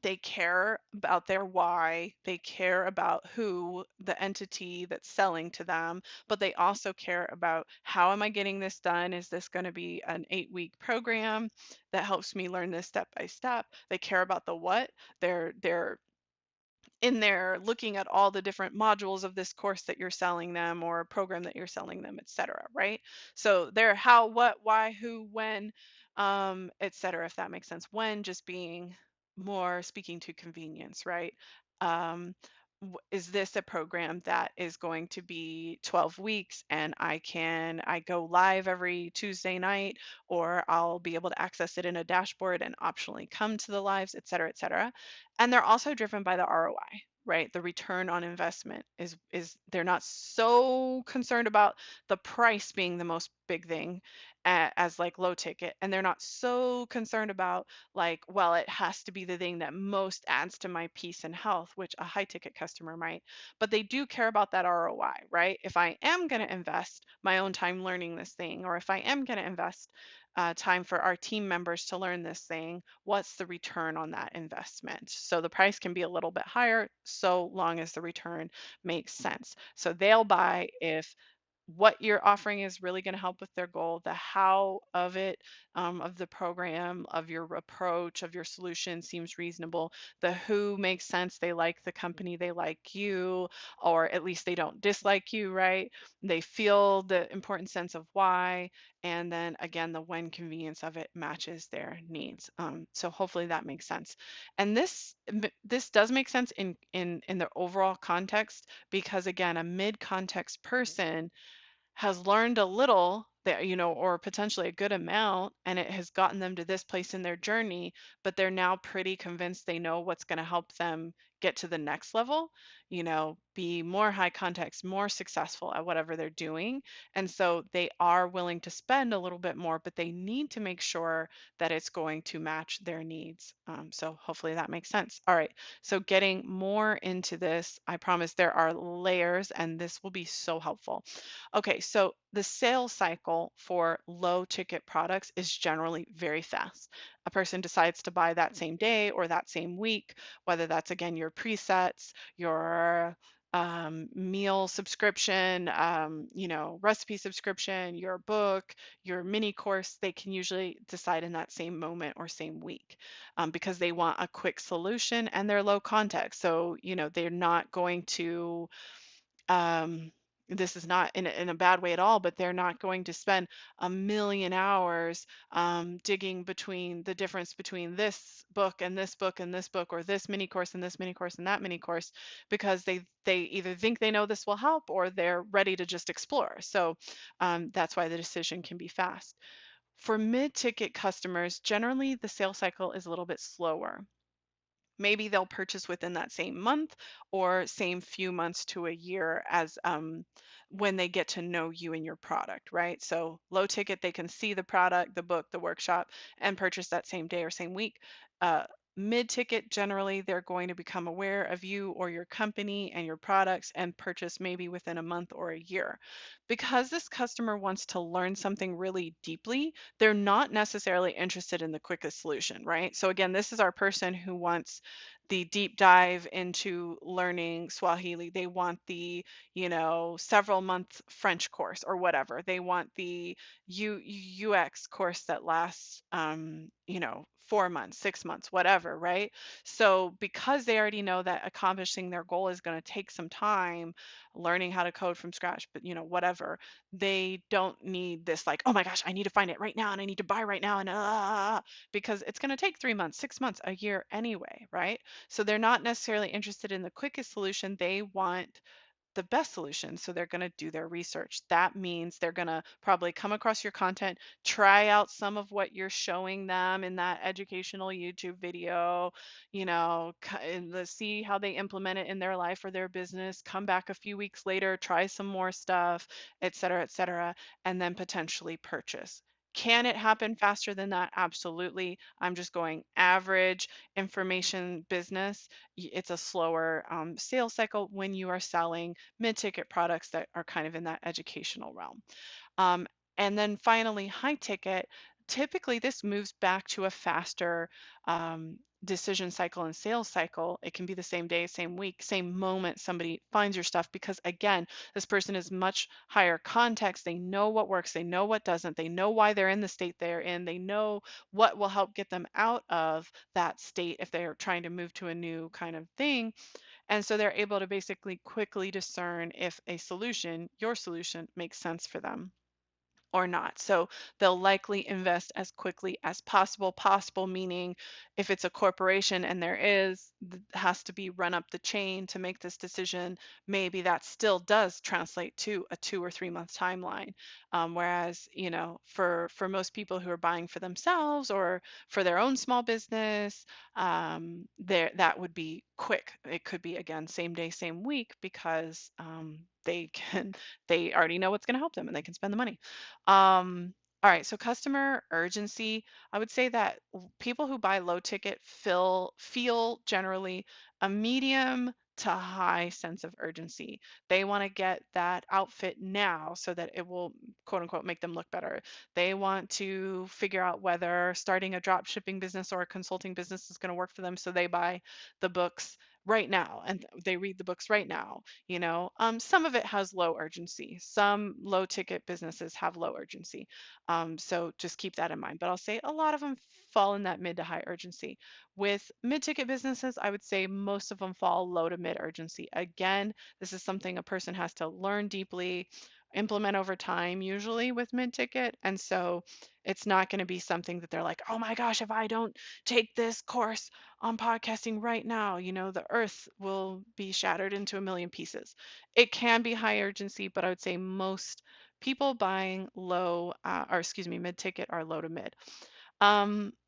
they care about their why, they care about who, the entity that's selling to them, but they also care about how am I getting this done? Is this going to be an 8-week program that helps me learn this step by step? They care about the what. They're in there looking at all the different modules of this course that you're selling them or program that you're selling them, etc. Right? So they're how, what, why, who, when, etc. If that makes sense. When just being more speaking to convenience, right? Um, is this a program that is going to be 12 weeks and I go live every Tuesday night, or I'll be able to access it in a dashboard and optionally come to the lives, et cetera, et cetera. And they're also driven by the ROI, right? The return on investment is they're not so concerned about the price being the most big thing as like low ticket, and they're not so concerned about like, well, it has to be the thing that most adds to my peace and health, which a high ticket customer might, but they do care about that ROI, right? If I am going to invest my own time learning this thing, or if I am going to invest time for our team members to learn this thing, what's the return on that investment? So the price can be a little bit higher so long as the return makes sense. So they'll buy if what you're offering is really going to help with their goal, the how of it, of the program, of your approach, of your solution seems reasonable. The who makes sense. They like the company, they like you, or at least they don't dislike you, right? They feel the important sense of why. And then again, the when convenience of it matches their needs. So hopefully that makes sense. And this does make sense in the overall context because again, a mid context person has learned a little that, or potentially a good amount, and it has gotten them to this place in their journey, but they're now pretty convinced they know what's going to help them get to the next level, be more high context, more successful at whatever they're doing. And so they are willing to spend a little bit more, but they need to make sure that it's going to match their needs. So hopefully that makes sense. All right. So getting more into this, I promise there are layers, and this will be so helpful. Okay, so the sales cycle for low ticket products is generally very fast. A person decides to buy that same day or that same week, whether that's again your presets, your meal subscription, recipe subscription, your book, your mini course, they can usually decide in that same moment or same week because they want a quick solution and they're low context. So, they're not going to um, this is not in a bad way at all, but they're not going to spend a million hours digging between the difference between this book and this book and this book, or this mini course and this mini course and that mini course, because they either think they know this will help or they're ready to just explore. So that's why the decision can be fast. For mid-ticket customers, generally the sales cycle is a little bit slower. Maybe they'll purchase within that same month or same few months to a year as when they get to know you and your product, right? So low ticket, they can see the product, the book, the workshop, and purchase that same day or same week. Uh, Mid ticket, generally, they're going to become aware of you or your company and your products and purchase maybe within a month or a year. Because this customer wants to learn something really deeply, they're not necessarily interested in the quickest solution, right? So again, this is our person who wants the deep dive into learning Swahili. They want the, several month French course or whatever. They want the UX course that lasts, 4 months, 6 months, whatever, right? So because they already know that accomplishing their goal is going to take some time, learning how to code from scratch, but whatever, they don't need this like, oh my gosh, I need to find it right now and I need to buy right now and because it's going to take 3 months, 6 months, a year anyway, right? So they're not necessarily interested in the quickest solution. They want the best solution. So they're going to do their research. That means they're going to probably come across your content, try out some of what you're showing them in that educational YouTube video, and see how they implement it in their life or their business, come back a few weeks later, try some more stuff, et cetera, and then potentially purchase. Can it happen faster than that? Absolutely. I'm just going average information business. It's a slower sales cycle when you are selling mid-ticket products that are kind of in that educational realm. Um, and then finally, high ticket. Typically, this moves back to a faster decision cycle and sales cycle. It can be the same day, same week, same moment somebody finds your stuff because, again, this person is much higher context. They know what works, they know what doesn't, they know why they're in the state they're in, they know what will help get them out of that state if they're trying to move to a new kind of thing. And so they're able to basically quickly discern if a solution, your solution, makes sense for them or not. So they'll likely invest as quickly as possible meaning if it's a corporation and there has to be run up the chain to make this decision, maybe that still does translate to a 2 or 3 month timeline. Whereas, for most people who are buying for themselves or for their own small business, there that would be quick. It could be again same day, same week because they already know what's going to help them and they can spend the money. All right, so customer urgency. I would say that people who buy low ticket feel generally a medium to high sense of urgency. They want to get that outfit now so that it will quote unquote make them look better. They want to figure out whether starting a drop shipping business or a consulting business is going to work for them, so they buy the books right now and they read the books right now. Some of it has low urgency. Some low ticket businesses have low urgency. So just keep that in mind. But I'll say a lot of them fall in that mid to high urgency. With mid ticket businesses, I would say most of them fall low to mid urgency. Again, this is something a person has to learn deeply, implement over time, usually with mid ticket. And so it's not going to be something that they're like, oh my gosh, if I don't take this course on podcasting right now, the earth will be shattered into a million pieces. It can be high urgency, but I would say most people buying mid ticket are low to mid.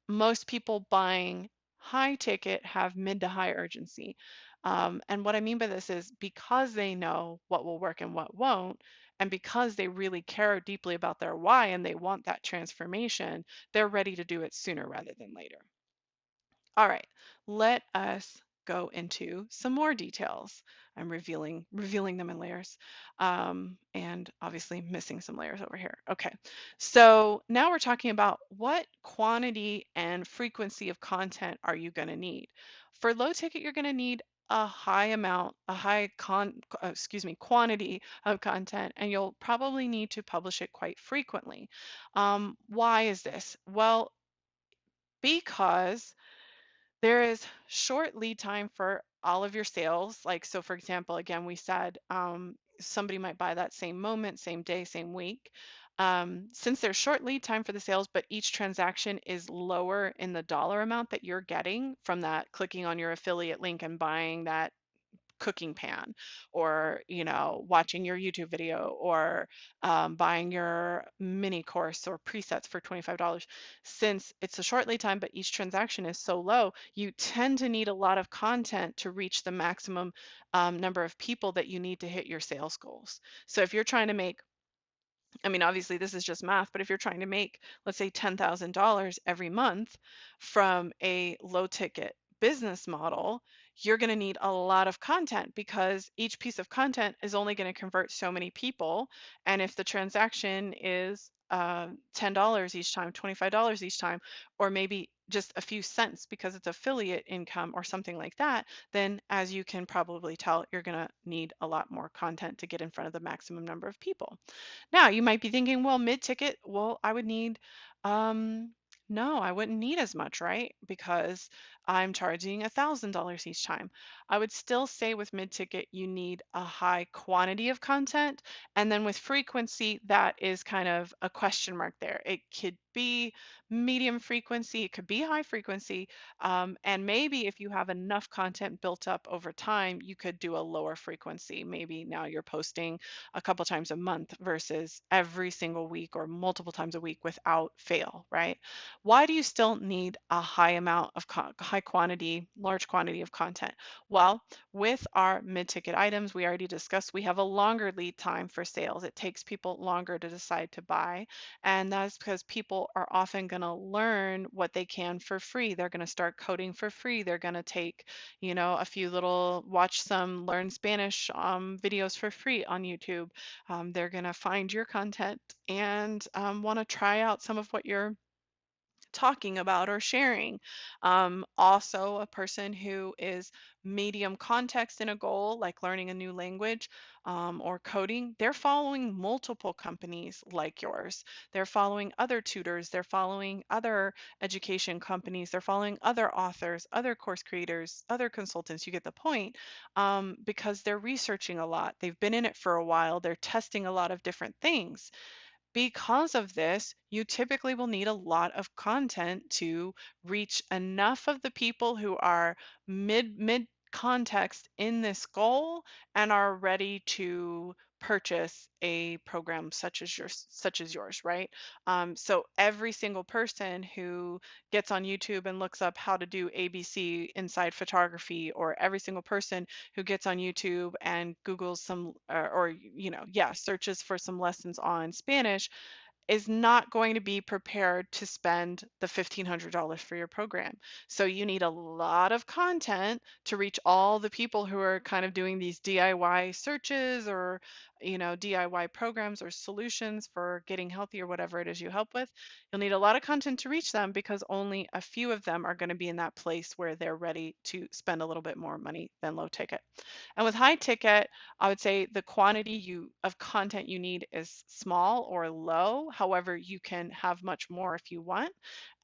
Most people buying high ticket have mid to high urgency. And what I mean by this is because they know what will work and what won't, and because they really care deeply about their why and they want that transformation, they're ready to do it sooner rather than later. All right, let us go into some more details. I'm revealing them in layers, and obviously missing some layers over here. Okay, so now we're talking about what quantity and frequency of content are you going to need. For low ticket, you're going to need a high amount, quantity of content, and you'll probably need to publish it quite frequently. Why is this? Well, because there is short lead time for all of your sales. Like, so for example, again, we said somebody might buy that same moment, same day, same week. Since there's short lead time for the sales, but each transaction is lower in the dollar amount that you're getting from that clicking on your affiliate link and buying that cooking pan or watching your YouTube video or buying your mini course or presets for $25. Since it's a short lead time but each transaction is so low, you tend to need a lot of content to reach the maximum number of people that you need to hit your sales goals. So if you're trying to make, I mean, obviously this is just math, but if you're trying to make, let's say, $10,000 every month from a low ticket business model, you're going to need a lot of content because each piece of content is only going to convert so many people. And if the transaction is $10 each time, $25 each time, or maybe just a few cents because it's affiliate income or something like that, then as you can probably tell, you're going to need a lot more content to get in front of the maximum number of people. Now, you might be thinking, well, mid-ticket, well, I would need, um, no, I wouldn't need as much, right? Because I'm charging $1,000 each time. I would still say with mid-ticket, you need a high quantity of content. And then with frequency, that is kind of a question mark there. It could be medium frequency, it could be high frequency. And maybe if you have enough content built up over time, you could do a lower frequency. Maybe now you're posting a couple times a month versus every single week or multiple times a week without fail, right? Why do you still need a high high quantity, large quantity of content? Well, with our mid-ticket items, we already discussed, we have a longer lead time for sales. It takes people longer to decide to buy. And that's because people are often going to learn what they can for free. They're going to start coding for free. They're going to take, a few little, watch some learn Spanish videos for free on YouTube. They're going to find your content and want to try out some of what you're talking about or sharing. Also, a person who is medium context in a goal, like learning a new language or coding, they're following multiple companies like yours. They're following other tutors, they're following other education companies, they're following other authors, other course creators, other consultants. You get the point, because they're researching a lot. They've been in it for a while, they're testing a lot of different things. Because of this, you typically will need a lot of content to reach enough of the people who are mid context in this goal and are ready to purchase a program such as yours, right? So every single person who gets on YouTube and looks up how to do ABC inside photography, or every single person who gets on YouTube and Googles some, yeah, searches for some lessons on Spanish, is not going to be prepared to spend the $1,500 for your program. So you need a lot of content to reach all the people who are kind of doing these DIY searches, or, DIY programs or solutions for getting healthy or whatever it is you help with. You'll need a lot of content to reach them because only a few of them are going to be in that place where they're ready to spend a little bit more money than low ticket. And with high ticket, I would say the quantity of content you need is small or low. However, you can have much more if you want.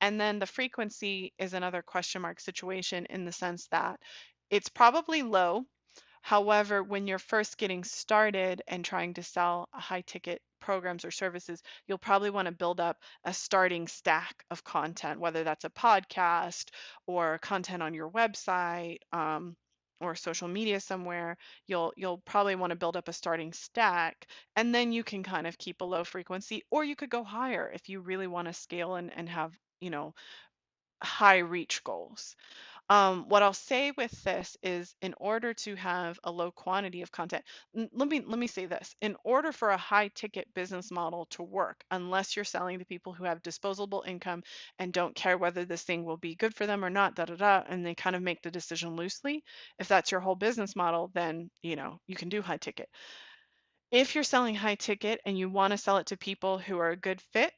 And then the frequency is another question mark situation, in the sense that it's probably low. However, when you're first getting started and trying to sell a high ticket programs or services, you'll probably want to build up a starting stack of content, whether that's a podcast or content on your website, or social media somewhere. You'll probably want to build up a starting stack, and then you can kind of keep a low frequency, or you could go higher if you really want to scale and have, high reach goals. What I'll say with this is, in order to have a low quantity of content, let me say this. In order for a high ticket business model to work, unless you're selling to people who have disposable income and don't care whether this thing will be good for them or not, da da da, and they kind of make the decision loosely. If that's your whole business model, then you can do high ticket. If you're selling high ticket and you want to sell it to people who are a good fit,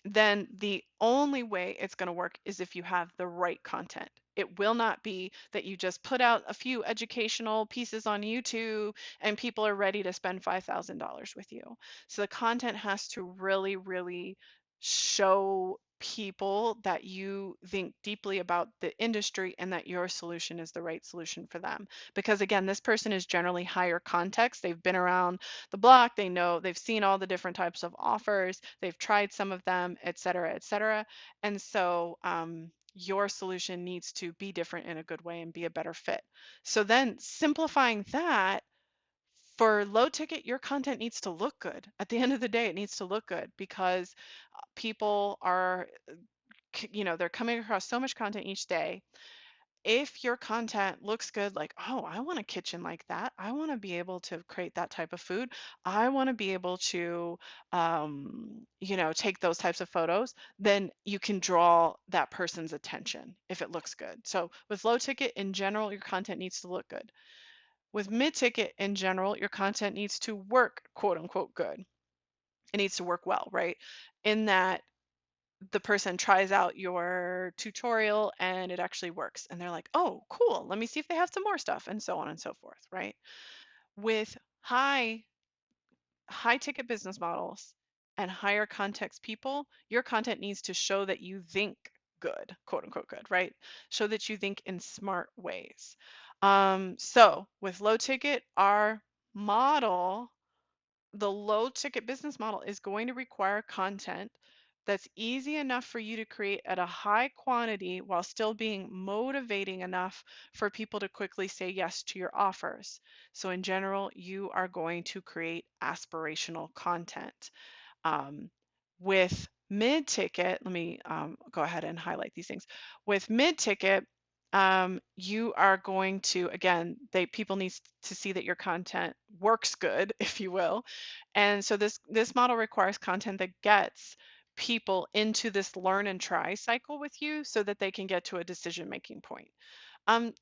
then the only way it's going to work is if you have the right content. It will not be that you just put out a few educational pieces on YouTube and people are ready to spend $5,000 with you. So the content has to really, really show people that you think deeply about the industry and that your solution is the right solution for them. Because again, this person is generally higher context. They've been around the block, they know, they've seen all the different types of offers, they've tried some of them, et cetera, et cetera. And so your solution needs to be different in a good way and be a better fit. So then simplifying that, for low ticket, your content needs to look good. At the end of the day, it needs to look good, because people are, they're coming across so much content each day. If your content looks good, like, oh, I want a kitchen like that. I want to be able to create that type of food. I want to be able to, take those types of photos, then you can draw that person's attention if it looks good. So with low ticket in general, your content needs to look good. With mid ticket in general, your content needs to work, quote unquote, good. It needs to work well, right? In that the person tries out your tutorial and it actually works, and they're like, oh, cool, let me see if they have some more stuff, and so on and so forth, right? With high ticket business models and higher context people, your content needs to show that you think good, quote unquote good, right? Show that you think in smart ways. So with low ticket, our model, the low ticket business model, is going to require content that's easy enough for you to create at a high quantity while still being motivating enough for people to quickly say yes to your offers. So in general, you are going to create aspirational content. Um, with Mid-ticket, let me go ahead and highlight these things. With mid-ticket, you are going to, again, people need to see that your content works good, if you will. And so this model requires content that gets people into this learn and try cycle with you so that they can get to a decision making point.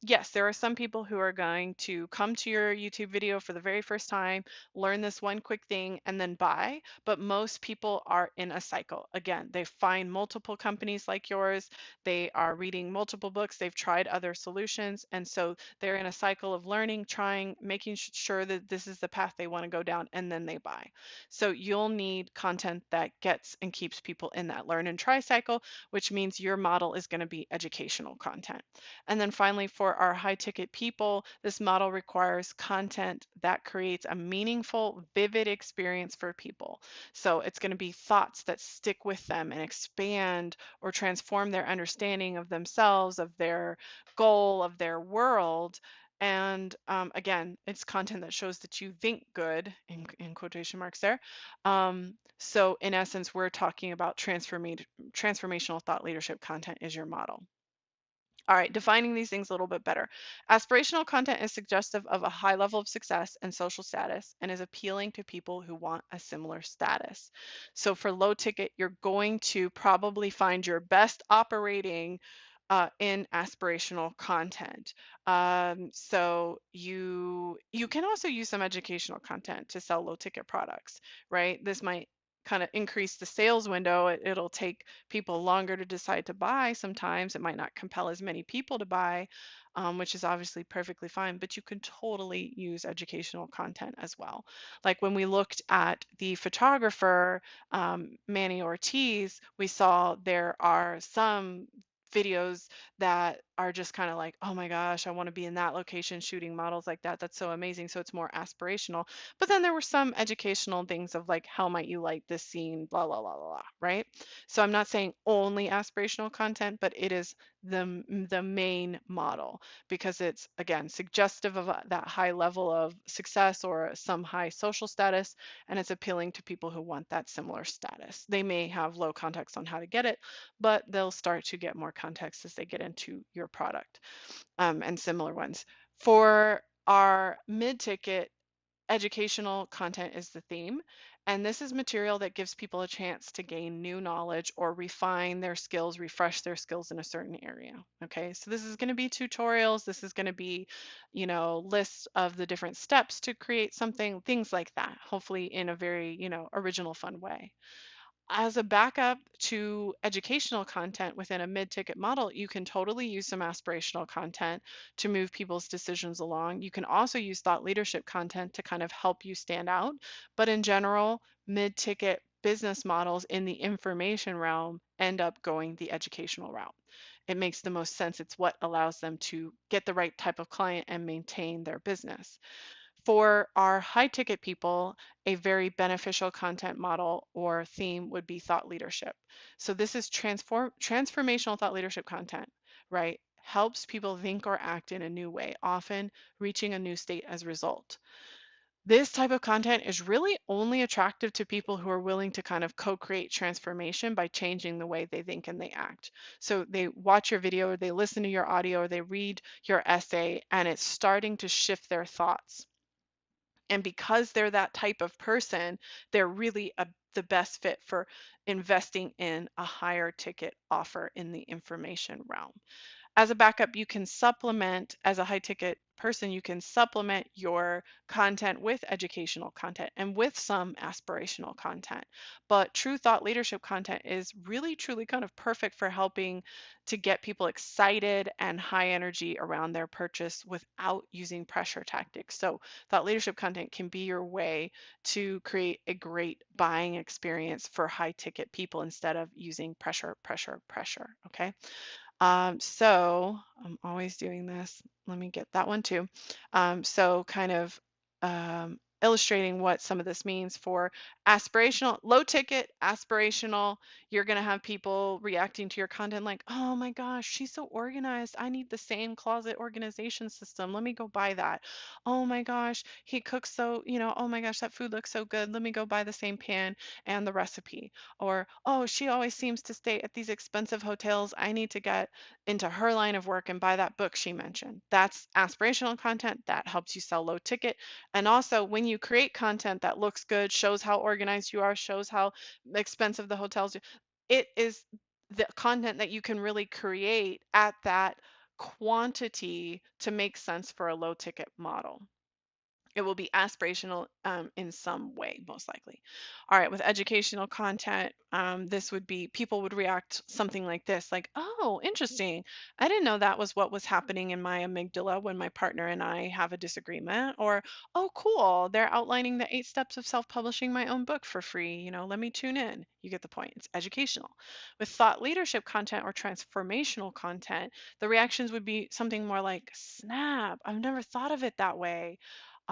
Yes, there are some people who are going to come to your YouTube video for the very first time, learn this one quick thing, and then buy. But most people are in a cycle. Again, they find multiple companies like yours, they are reading multiple books, they've tried other solutions. And so they're in a cycle of learning, trying, making sure that this is the path they want to go down, and then they buy. So you'll need content that gets and keeps people in that learn and try cycle, which means your model is going to be educational content. And then finally, for our high ticket people, this model requires content that creates a meaningful, vivid experience for people. So it's going to be thoughts that stick with them and expand or transform their understanding of themselves, of their goal, of their world. And again, it's content that shows that you think good, in quotation marks there. So in essence, we're talking about transformational thought leadership content is your model. All right, defining these things a little bit better. Aspirational content is suggestive of a high level of success and social status and is appealing to people who want a similar status. So for low ticket, you're going to probably find your best operating in aspirational content. So you can also use some educational content to sell low ticket products, right? This might kind of increase the sales window. It'll take people longer to decide to buy. Sometimes it might not compel as many people to buy, which is obviously perfectly fine, but you can totally use educational content as well. Like when we looked at the photographer, Manny Ortiz, we saw there are some videos that are just kind of like, oh my gosh, I want to be in that location shooting models like that. That's so amazing. So it's more aspirational. But then there were some educational things of like, how might you like this scene, blah, blah, blah, blah, blah, right? So I'm not saying only aspirational content, but it is the main model because it's, again, suggestive of that high level of success or some high social status, and it's appealing to people who want that similar status. They may have low context on how to get it, but they'll start to get more context as they get into your product, and similar ones. For our mid-ticket, educational content is the theme, and this is material that gives people a chance to gain new knowledge or refine their skills, refresh their skills in a certain area. Okay, so this is going to be tutorials, this is going to be, lists of the different steps to create something, things like that, hopefully in a very, original, fun way. As a backup to educational content within a mid-ticket model, you can totally use some aspirational content to move people's decisions along. You can also use thought leadership content to kind of help you stand out. But in general, mid-ticket business models in the information realm end up going the educational route. It makes the most sense. It's what allows them to get the right type of client and maintain their business. For our high ticket people, a very beneficial content model or theme would be thought leadership. So this is transformational thought leadership content, right? Helps people think or act in a new way, often reaching a new state as a result. This type of content is really only attractive to people who are willing to kind of co-create transformation by changing the way they think and they act. So they watch your video, or they listen to your audio, or they read your essay, and it's starting to shift their thoughts. And because they're that type of person, they're really the best fit for investing in a higher ticket offer in the information realm. As a backup, you can supplement, as a high ticket person, you can supplement your content with educational content and with some aspirational content. But true thought leadership content is really, truly kind of perfect for helping to get people excited and high energy around their purchase without using pressure tactics. So, thought leadership content can be your way to create a great buying experience for high ticket people instead of using pressure, pressure, pressure. Okay. So I'm always doing this. Let me get that one too. So kind of illustrating what some of this means for aspirational, low ticket, aspirational. You're going to have people reacting to your content like, oh my gosh, she's so organized. I need the same closet organization system. Let me go buy that. Oh my gosh, he cooks so, oh my gosh, that food looks so good. Let me go buy the same pan and the recipe. Or, oh, she always seems to stay at these expensive hotels. I need to get into her line of work and buy that book she mentioned. That's aspirational content that helps you sell low ticket. And also, when you create content that looks good, shows how organized you are, shows how expensive the hotels are, it is the content that you can really create at that quantity to make sense for a low ticket model. It will be aspirational in some way, most likely. All right, with educational content, this would be people would react something like this, like, oh, interesting. I didn't know that was what was happening in my amygdala when my partner and I have a disagreement. Or, oh, cool, they're outlining the 8 steps of self-publishing my own book for free. Let me tune in. You get the point. It's educational. With thought leadership content or transformational content, the reactions would be something more like, snap, I've never thought of it that way.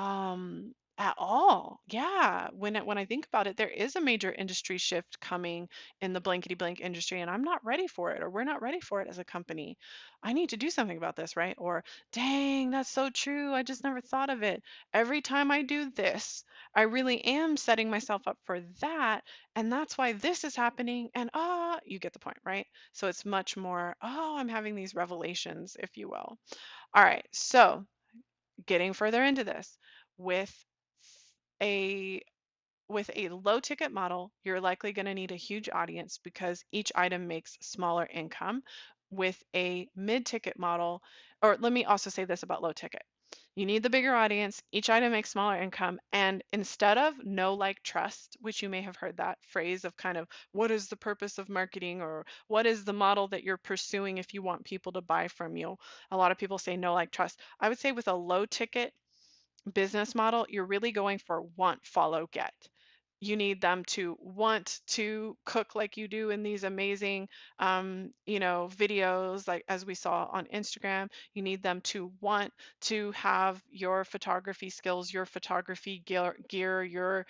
At all. Yeah. When I think about it, there is a major industry shift coming in the blankety blank industry, and I'm not ready for it, or we're not ready for it as a company. I need to do something about this, right? Or, dang, that's so true. I just never thought of it. Every time I do this, I really am setting myself up for that, and that's why this is happening. And you get the point, right? So it's much more, oh, I'm having these revelations, if you will. All right. So getting further into this, with a with a low ticket model, you're likely going to need a huge audience because each item makes smaller income. With a mid ticket model, or let me also say this about low ticket. You need the bigger audience, each item makes smaller income, and instead of know, like, trust, which you may have heard that phrase of kind of what is the purpose of marketing, or what is the model that you're pursuing if you want people to buy from you? A lot of people say know, like, trust. I would say with a low ticket business model, you're really going for want, follow, get. You need them to want to cook like you do in these amazing, videos, like as we saw on Instagram. You need them to want to have your photography skills, your photography gear,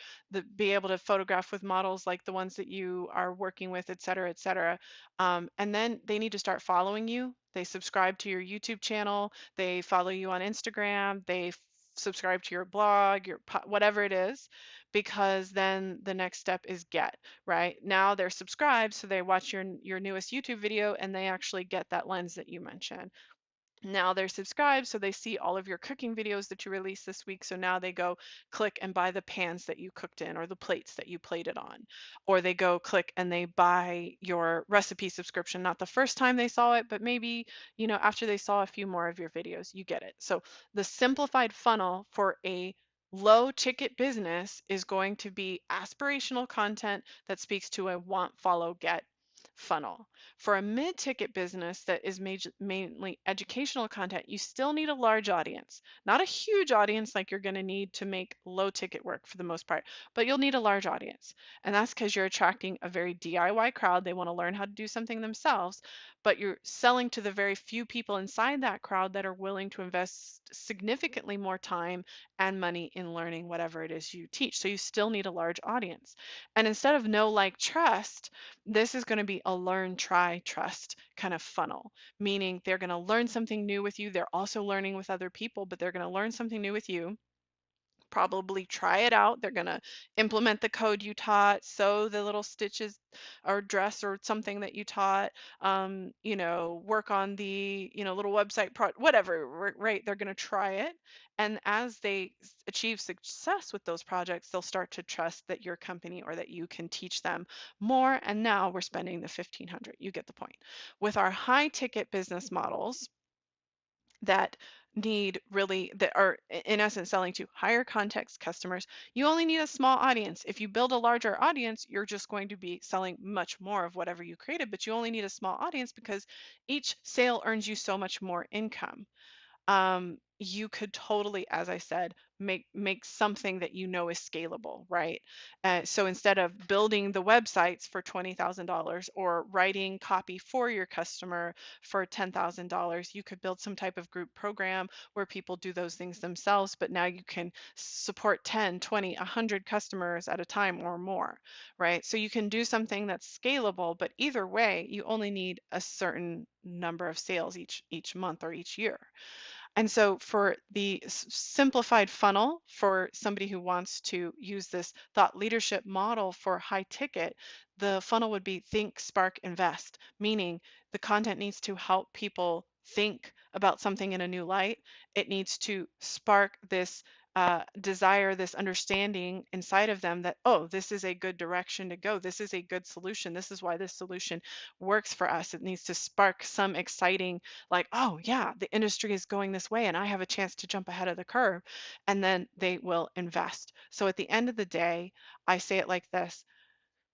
be able to photograph with models like the ones that you are working with, et cetera, et cetera. And then they need to start following you. They subscribe to your YouTube channel. They follow you on Instagram. They subscribe to your blog, whatever it is, because then the next step is get, right? Now they're subscribed, so they watch your newest YouTube video and they actually get that lens that you mentioned. Now they're subscribed, so they see all of your cooking videos that you released this week. So now they go click and buy the pans that you cooked in, or the plates that you plated on. Or they go click and they buy your recipe subscription, not the first time they saw it, but maybe, after they saw a few more of your videos. You get it. So the simplified funnel for a low ticket business is going to be aspirational content that speaks to a want, follow, get funnel. For a mid-ticket business that is mainly educational content, you still need a large audience. Not a huge audience like you're going to need to make low ticket work for the most part, but you'll need a large audience. And that's because you're attracting a very DIY crowd. They want to learn how to do something themselves, but you're selling to the very few people inside that crowd that are willing to invest significantly more time and money in learning whatever it is you teach. So you still need a large audience. And instead of know, like, trust, this is going to be a learn, try, trust kind of funnel, meaning they're going to learn something new with you. They're also learning with other people, but they're going to learn something new with you, probably try it out. They're going to implement the code you taught, sew the little stitches or dress or something that you taught, work on the, little website, whatever, right? They're going to try it. And as they achieve success with those projects, they'll start to trust that your company or that you can teach them more. And now we're spending the 1,500. You get the point. With our high ticket business models, that that are in essence selling to higher context customers, you only need a small audience. If you build a larger audience, you're just going to be selling much more of whatever you created, but you only need a small audience because each sale earns you so much more income. you could totally, as I said, make something that you know is scalable, right? So instead of building the websites for $20,000 or writing copy for your customer for $10,000, you could build some type of group program where people do those things themselves, but now you can support 10, 20, 100 customers at a time or more, right? So you can do something that's scalable, but either way, you only need a certain number of sales each month or each year. And so for the simplified funnel for somebody who wants to use this thought leadership model for high ticket, the funnel would be think, spark, invest, meaning the content needs to help people think about something in a new light. It needs to spark this desire, this understanding inside of them that, oh, this is a good direction to go. This is a good solution. This is why this solution works for us. It needs to spark some exciting, like, oh, yeah, the industry is going this way and I have a chance to jump ahead of the curve. And then they will invest. So at the end of the day, I say it like this: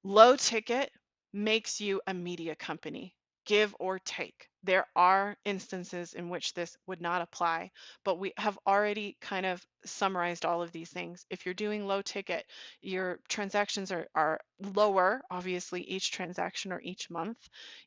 low ticket makes you a media company, give or take. There are instances in which this would not apply, but we have already kind of summarized all of these things. If you're doing low ticket, your transactions are lower, obviously, each transaction or each month.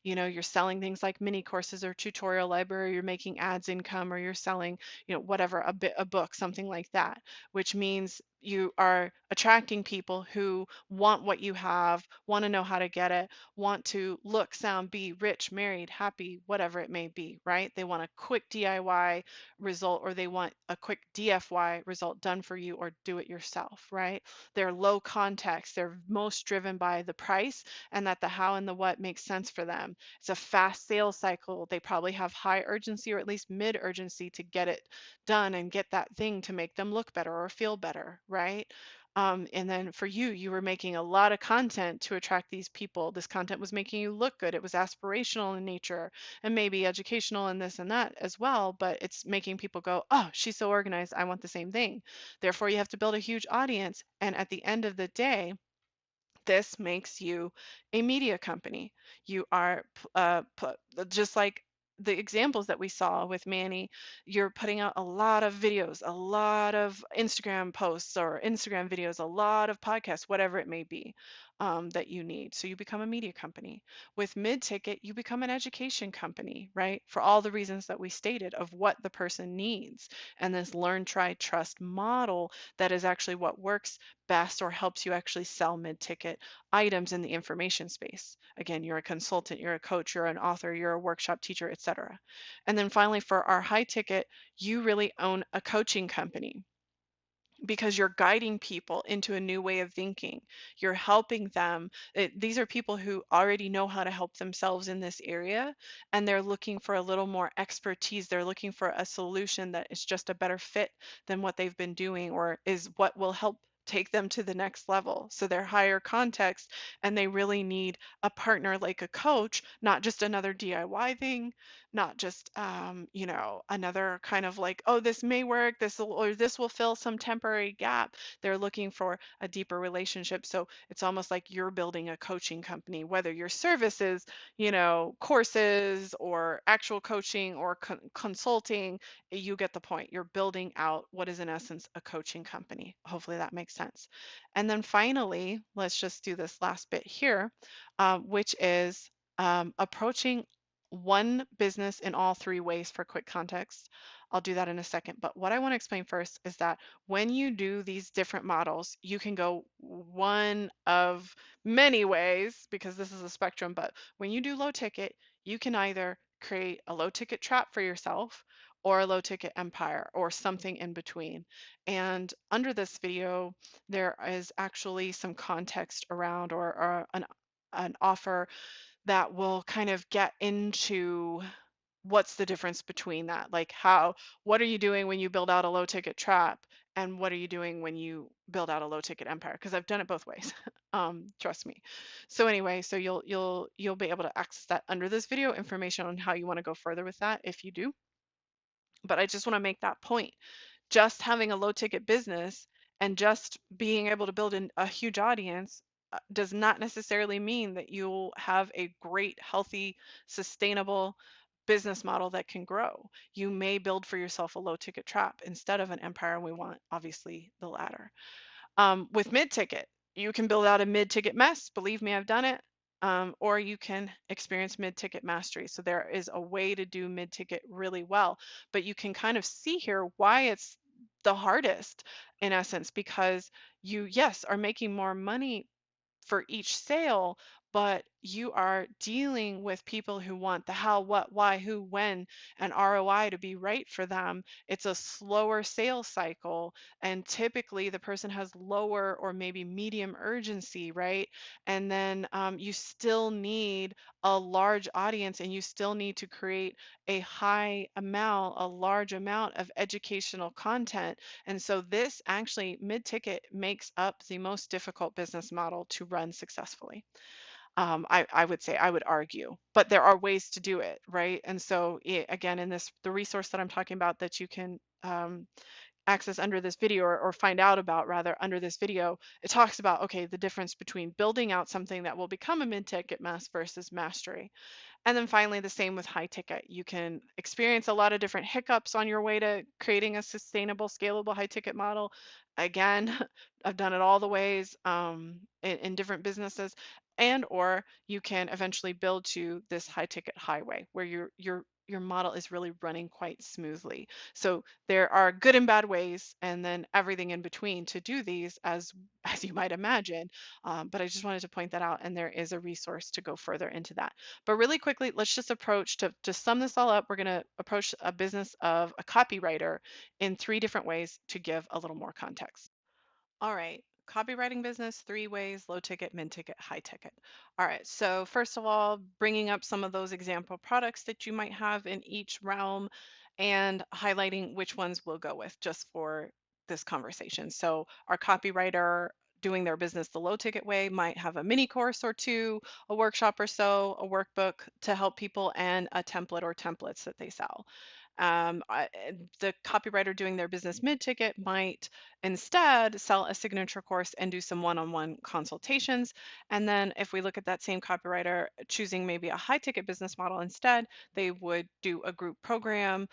You know, you're selling things like mini courses or tutorial library, you're making ads income, or you're selling, whatever, a book, something like that, which means you are attracting people who want what you have, want to know how to get it, want to look, sound, be rich, married, happy, whatever it may be, right? They want a quick DIY result, or they want a quick DFY result done for you, or do it yourself, right? They're low context. They're most driven by the price and that the how and the what makes sense for them. It's a fast sales cycle. They probably have high urgency or at least mid urgency to get it done and get that thing to make them look better or feel better, right? And then for you, you were making a lot of content to attract these people. This content was making you look good. It was aspirational in nature and maybe educational and this and that as well, but it's making people go, oh, she's so organized. I want the same thing. Therefore, you have to build a huge audience. And at the end of the day, this makes you a media company. You are just like the examples that we saw with Manny, you're putting out a lot of videos, a lot of Instagram posts or Instagram videos, a lot of podcasts, whatever it may be, that you need. So you become a media company. With mid-ticket, you become an education company, right? For all the reasons that we stated of what the person needs. And this learn, try, trust model that is actually what works best or helps you actually sell mid-ticket items in the information space. Again, you're a consultant, you're a coach, you're an author, you're a workshop teacher, etc. And then finally, for our high ticket, you really own a coaching company because you're guiding people into a new way of thinking. You're helping them. These are people who already know how to help themselves in this area, and they're looking for a little more expertise. They're looking for a solution that is just a better fit than what they've been doing, or is what will help take them to the next level. So they're higher context, and they really need a partner like a coach, not just another DIY thing, not just another kind of like, oh, this may work, this will fill some temporary gap. They're looking for a deeper relationship. So it's almost like you're building a coaching company, whether your services, courses or actual coaching or consulting. You get the point. You're building out what is in essence a coaching company. Hopefully that makes sense. And then finally, let's just do this last bit here, which is approaching one business in all three ways for quick context. I'll do that in a second. But what I want to explain first is that when you do these different models, you can go one of many ways because this is a spectrum. But when you do low ticket, you can either create a low ticket trap for yourself or a low ticket empire or something in between. And under this video, there is actually some context around or an offer that will kind of get into what's the difference between that. Like what are you doing when you build out a low ticket trap, and what are you doing when you build out a low ticket empire? Because I've done it both ways. Trust me. So anyway, so you'll be able to access that under this video, information on how you want to go further with that if you do. But I just want to make that point. Just having a low ticket business and just being able to build a huge audience does not necessarily mean that you'll have a great, healthy, sustainable business model that can grow. You may build for yourself a low ticket trap instead of an empire, and we want obviously the latter. With mid ticket, you can build out a mid ticket mess. Believe me, I've done it. Or you can experience mid ticket mastery. So there is a way to do mid ticket really well, but you can kind of see here why it's the hardest in essence, because you, yes, are making more money for each sale, but you are dealing with people who want the how, what, why, who, when, and ROI to be right for them. It's a slower sales cycle, and typically the person has lower or maybe medium urgency, right? And then you still need a large audience, and you still need to create a large amount of educational content. And so this actually mid-ticket makes up the most difficult business model to run successfully. I would say, I would argue, but there are ways to do it, right? And so again, in this, the resource that I'm talking about that you can access under this video, or find out about rather under this video, it talks about, okay, the difference between building out something that will become a mid-ticket mass versus mastery. And then finally, the same with high ticket. You can experience a lot of different hiccups on your way to creating a sustainable, scalable high ticket model. Again, I've done it all the ways in different businesses, and or you can eventually build to this high ticket highway where your model is really running quite smoothly. So there are good and bad ways, and then everything in between to do these, as you might imagine. But I just wanted to point that out, and there is a resource to go further into that. But really quickly, let's just approach to sum this all up. We're going to approach a business of a copywriter in 3 different ways to give a little more context. All right, copywriting business, 3 ways: low ticket, mid ticket, high ticket. All right, so first of all, bringing up some of those example products that you might have in each realm and highlighting which ones we'll go with just for this conversation. So our copywriter doing their business the low ticket way might have a mini course or two, a workshop or so, a workbook to help people, and a template or templates that they sell. The copywriter doing their business mid ticket might instead sell a signature course and do some one-on-one consultations. And then if we look at that same copywriter choosing maybe a high ticket business model instead, they would do a group program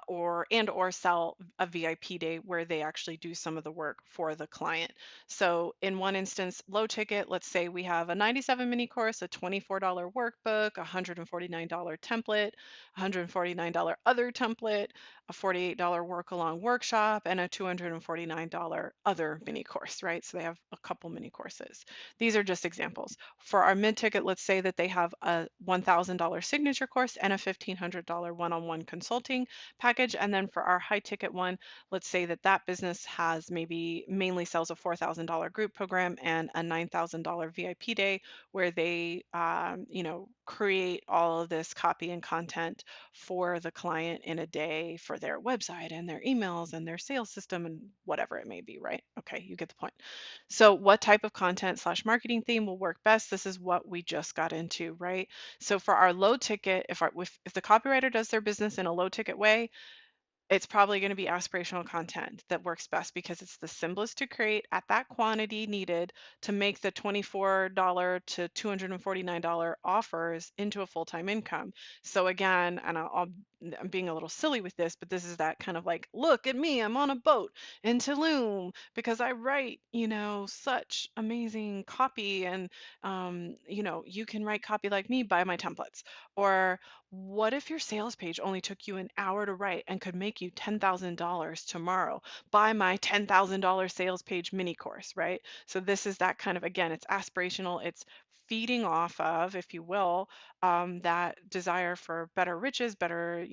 or sell a VIP day where they actually do some of the work for the client. So in one instance, low ticket, let's say we have a 97 mini course, a $24 workbook, a $149 template, $149 other template, a $48 work along workshop, and a $249 other mini course, right? So they have a couple mini courses. These are just examples. For our mid ticket, let's say that they have a $1,000 signature course and a $1,500 one-on-one consulting package. And then for our high ticket one, let's say that that business has maybe mainly sells a $4,000 group program and a $9,000 VIP day where they, create all of this copy and content for the client in a day for their website and their emails and their sales system and whatever it may be, right? Okay, you get the point. So what type of content slash marketing theme will work best? This is what we just got into, right? So for our low ticket, if the copywriter does their business in a low ticket way, it's probably going to be aspirational content that works best because it's the simplest to create at that quantity needed to make the $24 to $249 offers into a full-time income. So again, and I'm being a little silly with this, but this is that kind of like, look at me, I'm on a boat in Tulum because I write, such amazing copy, and you can write copy like me, buy my templates. Or what if your sales page only took you an hour to write and could make you $10,000 tomorrow? Buy my $10,000 sales page mini course, right? So this is that kind of, again, it's aspirational. It's feeding off of, if you will, that desire for better riches, better,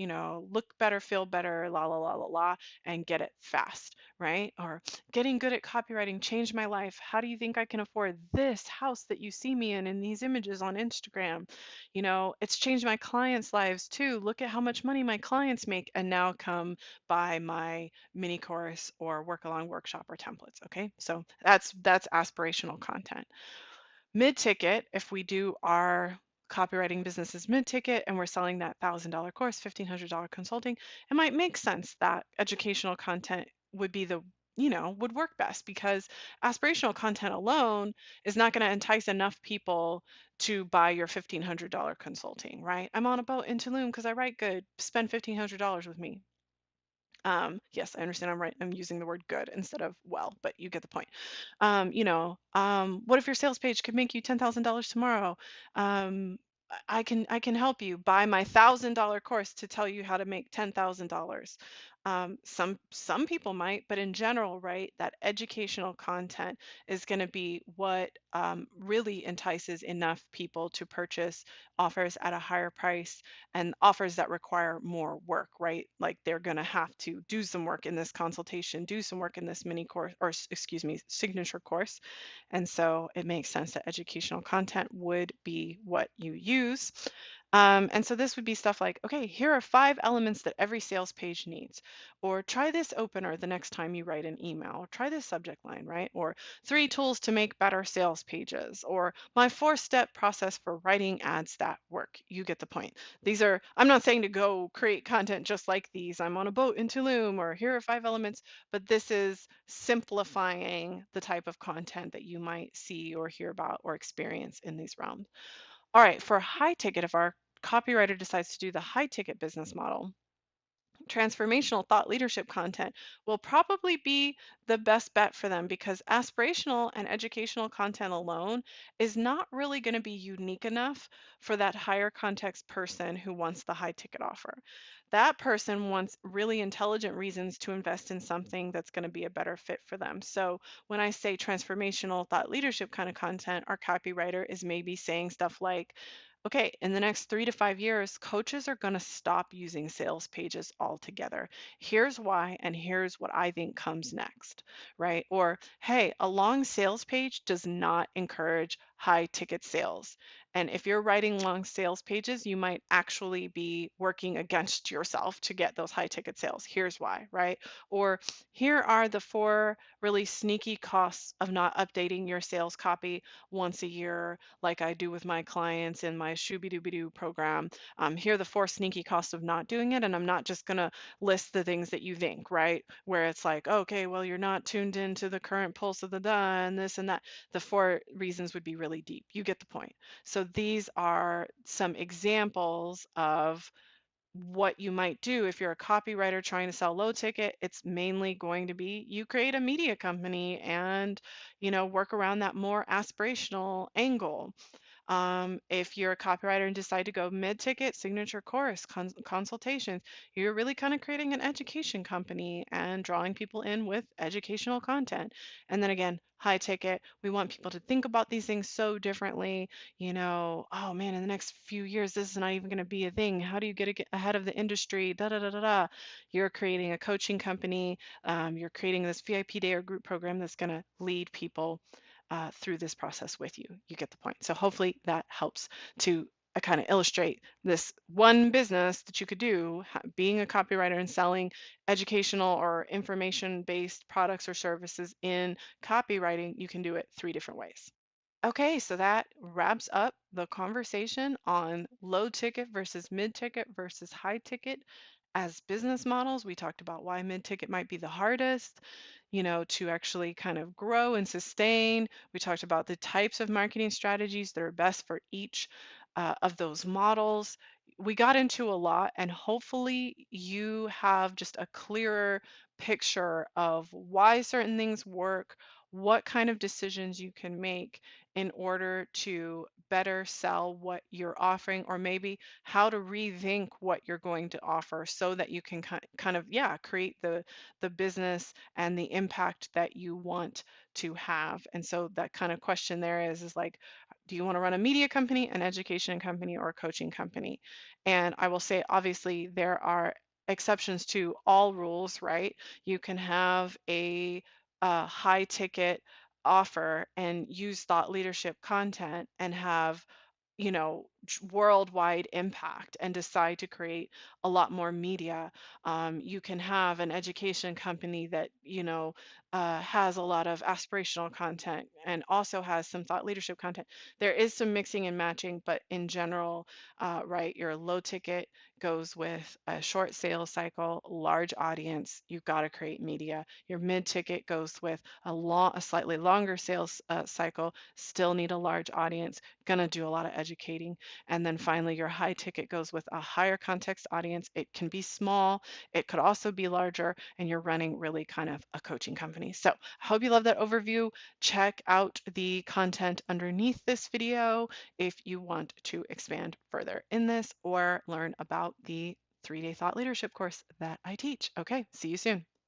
look better, feel better, la, la, la, la, la, and get it fast, right? Or getting good at copywriting changed my life. How do you think I can afford this house that you see me in these images on Instagram? It's changed my clients' lives too. Look at how much money my clients make, and now come buy my mini course or work along workshop or templates. Okay, so that's aspirational content. Mid ticket, if we do our copywriting businesses mid ticket and we're selling that $1,000 course, $1,500 consulting, it might make sense that educational content would be the would work best, because aspirational content alone is not going to entice enough people to buy your $1,500 consulting, right? I'm on a boat in Tulum because I write good. Spend $1,500 with me. Yes, I understand I'm right. I'm using the word good instead of well, but you get the point. What if your sales page could make you $10,000 tomorrow? Um, I can help you buy my $1,000 course to tell you how to make $10,000. Some people might, but in general, right, that educational content is going to be what really entices enough people to purchase offers at a higher price, and offers that require more work, right? Like they're going to have to do some work in this consultation, do some work in this mini course, or excuse me, signature course. And so it makes sense that educational content would be what you use. And so this would be stuff like, okay, here are 5 elements that every sales page needs, or try this opener the next time you write an email, or try this subject line, right? Or 3 tools to make better sales pages, or my 4-step process for writing ads that work. You get the point. I'm not saying to go create content just like these. I'm on a boat in Tulum, or here are 5 elements, but this is simplifying the type of content that you might see or hear about or experience in these realms. All right, for high ticket, if our copywriter decides to do the high ticket business model, transformational thought leadership content will probably be the best bet for them, because aspirational and educational content alone is not really going to be unique enough for that higher context person who wants the high ticket offer. That person wants really intelligent reasons to invest in something that's going to be a better fit for them. So when I say transformational thought leadership kind of content, our copywriter is maybe saying stuff like, okay, in the next 3 to 5 years, coaches are going to stop using sales pages altogether. Here's why, and here's what I think comes next, right? Or, hey, a long sales page does not encourage high ticket sales. And if you're writing long sales pages, you might actually be working against yourself to get those high ticket sales. Here's why, right? Or here are the 4 really sneaky costs of not updating your sales copy once a year, like I do with my clients in my Shooby-Dooby-Doo program. Here are the 4 sneaky costs of not doing it. And I'm not just going to list the things that you think, right? Where it's like, okay, well, you're not tuned into the current pulse of the and this and that. The 4 reasons would be really deep. You get the point. So these are some examples of what you might do if you're a copywriter trying to sell low ticket. It's mainly going to be you create a media company and work around that more aspirational angle. If you're a copywriter and decide to go mid-ticket, signature course, consultations, you're really kind of creating an education company and drawing people in with educational content. And then again, high ticket, we want people to think about these things so differently. Oh man, in the next few years, this is not even going to be a thing. How do you get ahead of the industry? Da da da da da. You're creating a coaching company. You're creating this VIP day or group program that's going to lead people through this process with you. You get the point. So hopefully that helps to kind of illustrate this one business that you could do, being a copywriter and selling educational or information-based products or services in copywriting. You can do it 3 different ways. Okay, so that wraps up the conversation on low ticket versus mid ticket versus high ticket as business models. We talked about why mid ticket might be the hardest, to actually kind of grow and sustain. We talked about the types of marketing strategies that are best for each of those models. We got into a lot, and hopefully you have just a clearer picture of why certain things work, what kind of decisions you can make in order to better sell what you're offering, or maybe how to rethink what you're going to offer so that you can kind of, yeah, create the business and the impact that you want to have. And so that kind of question there is like, do you want to run a media company, an education company, or a coaching company? And I will say, obviously, there are exceptions to all rules, right? You can have a high ticket offer and use thought leadership content and have worldwide impact and decide to create a lot more media. You can have an education company that, has a lot of aspirational content and also has some thought leadership content. There is some mixing and matching, but in general, right, your low ticket goes with a short sales cycle, large audience. You've got to create media. Your mid ticket goes with a slightly longer sales cycle, still need a large audience, gonna do a lot of educating. And then finally, your high ticket goes with a higher context audience. It can be small, it could also be larger, and you're running really kind of a coaching company. So I hope you love that overview. Check out the content underneath this video if you want to expand further in this or learn about the 3-day thought leadership course that I teach. Okay, see you soon.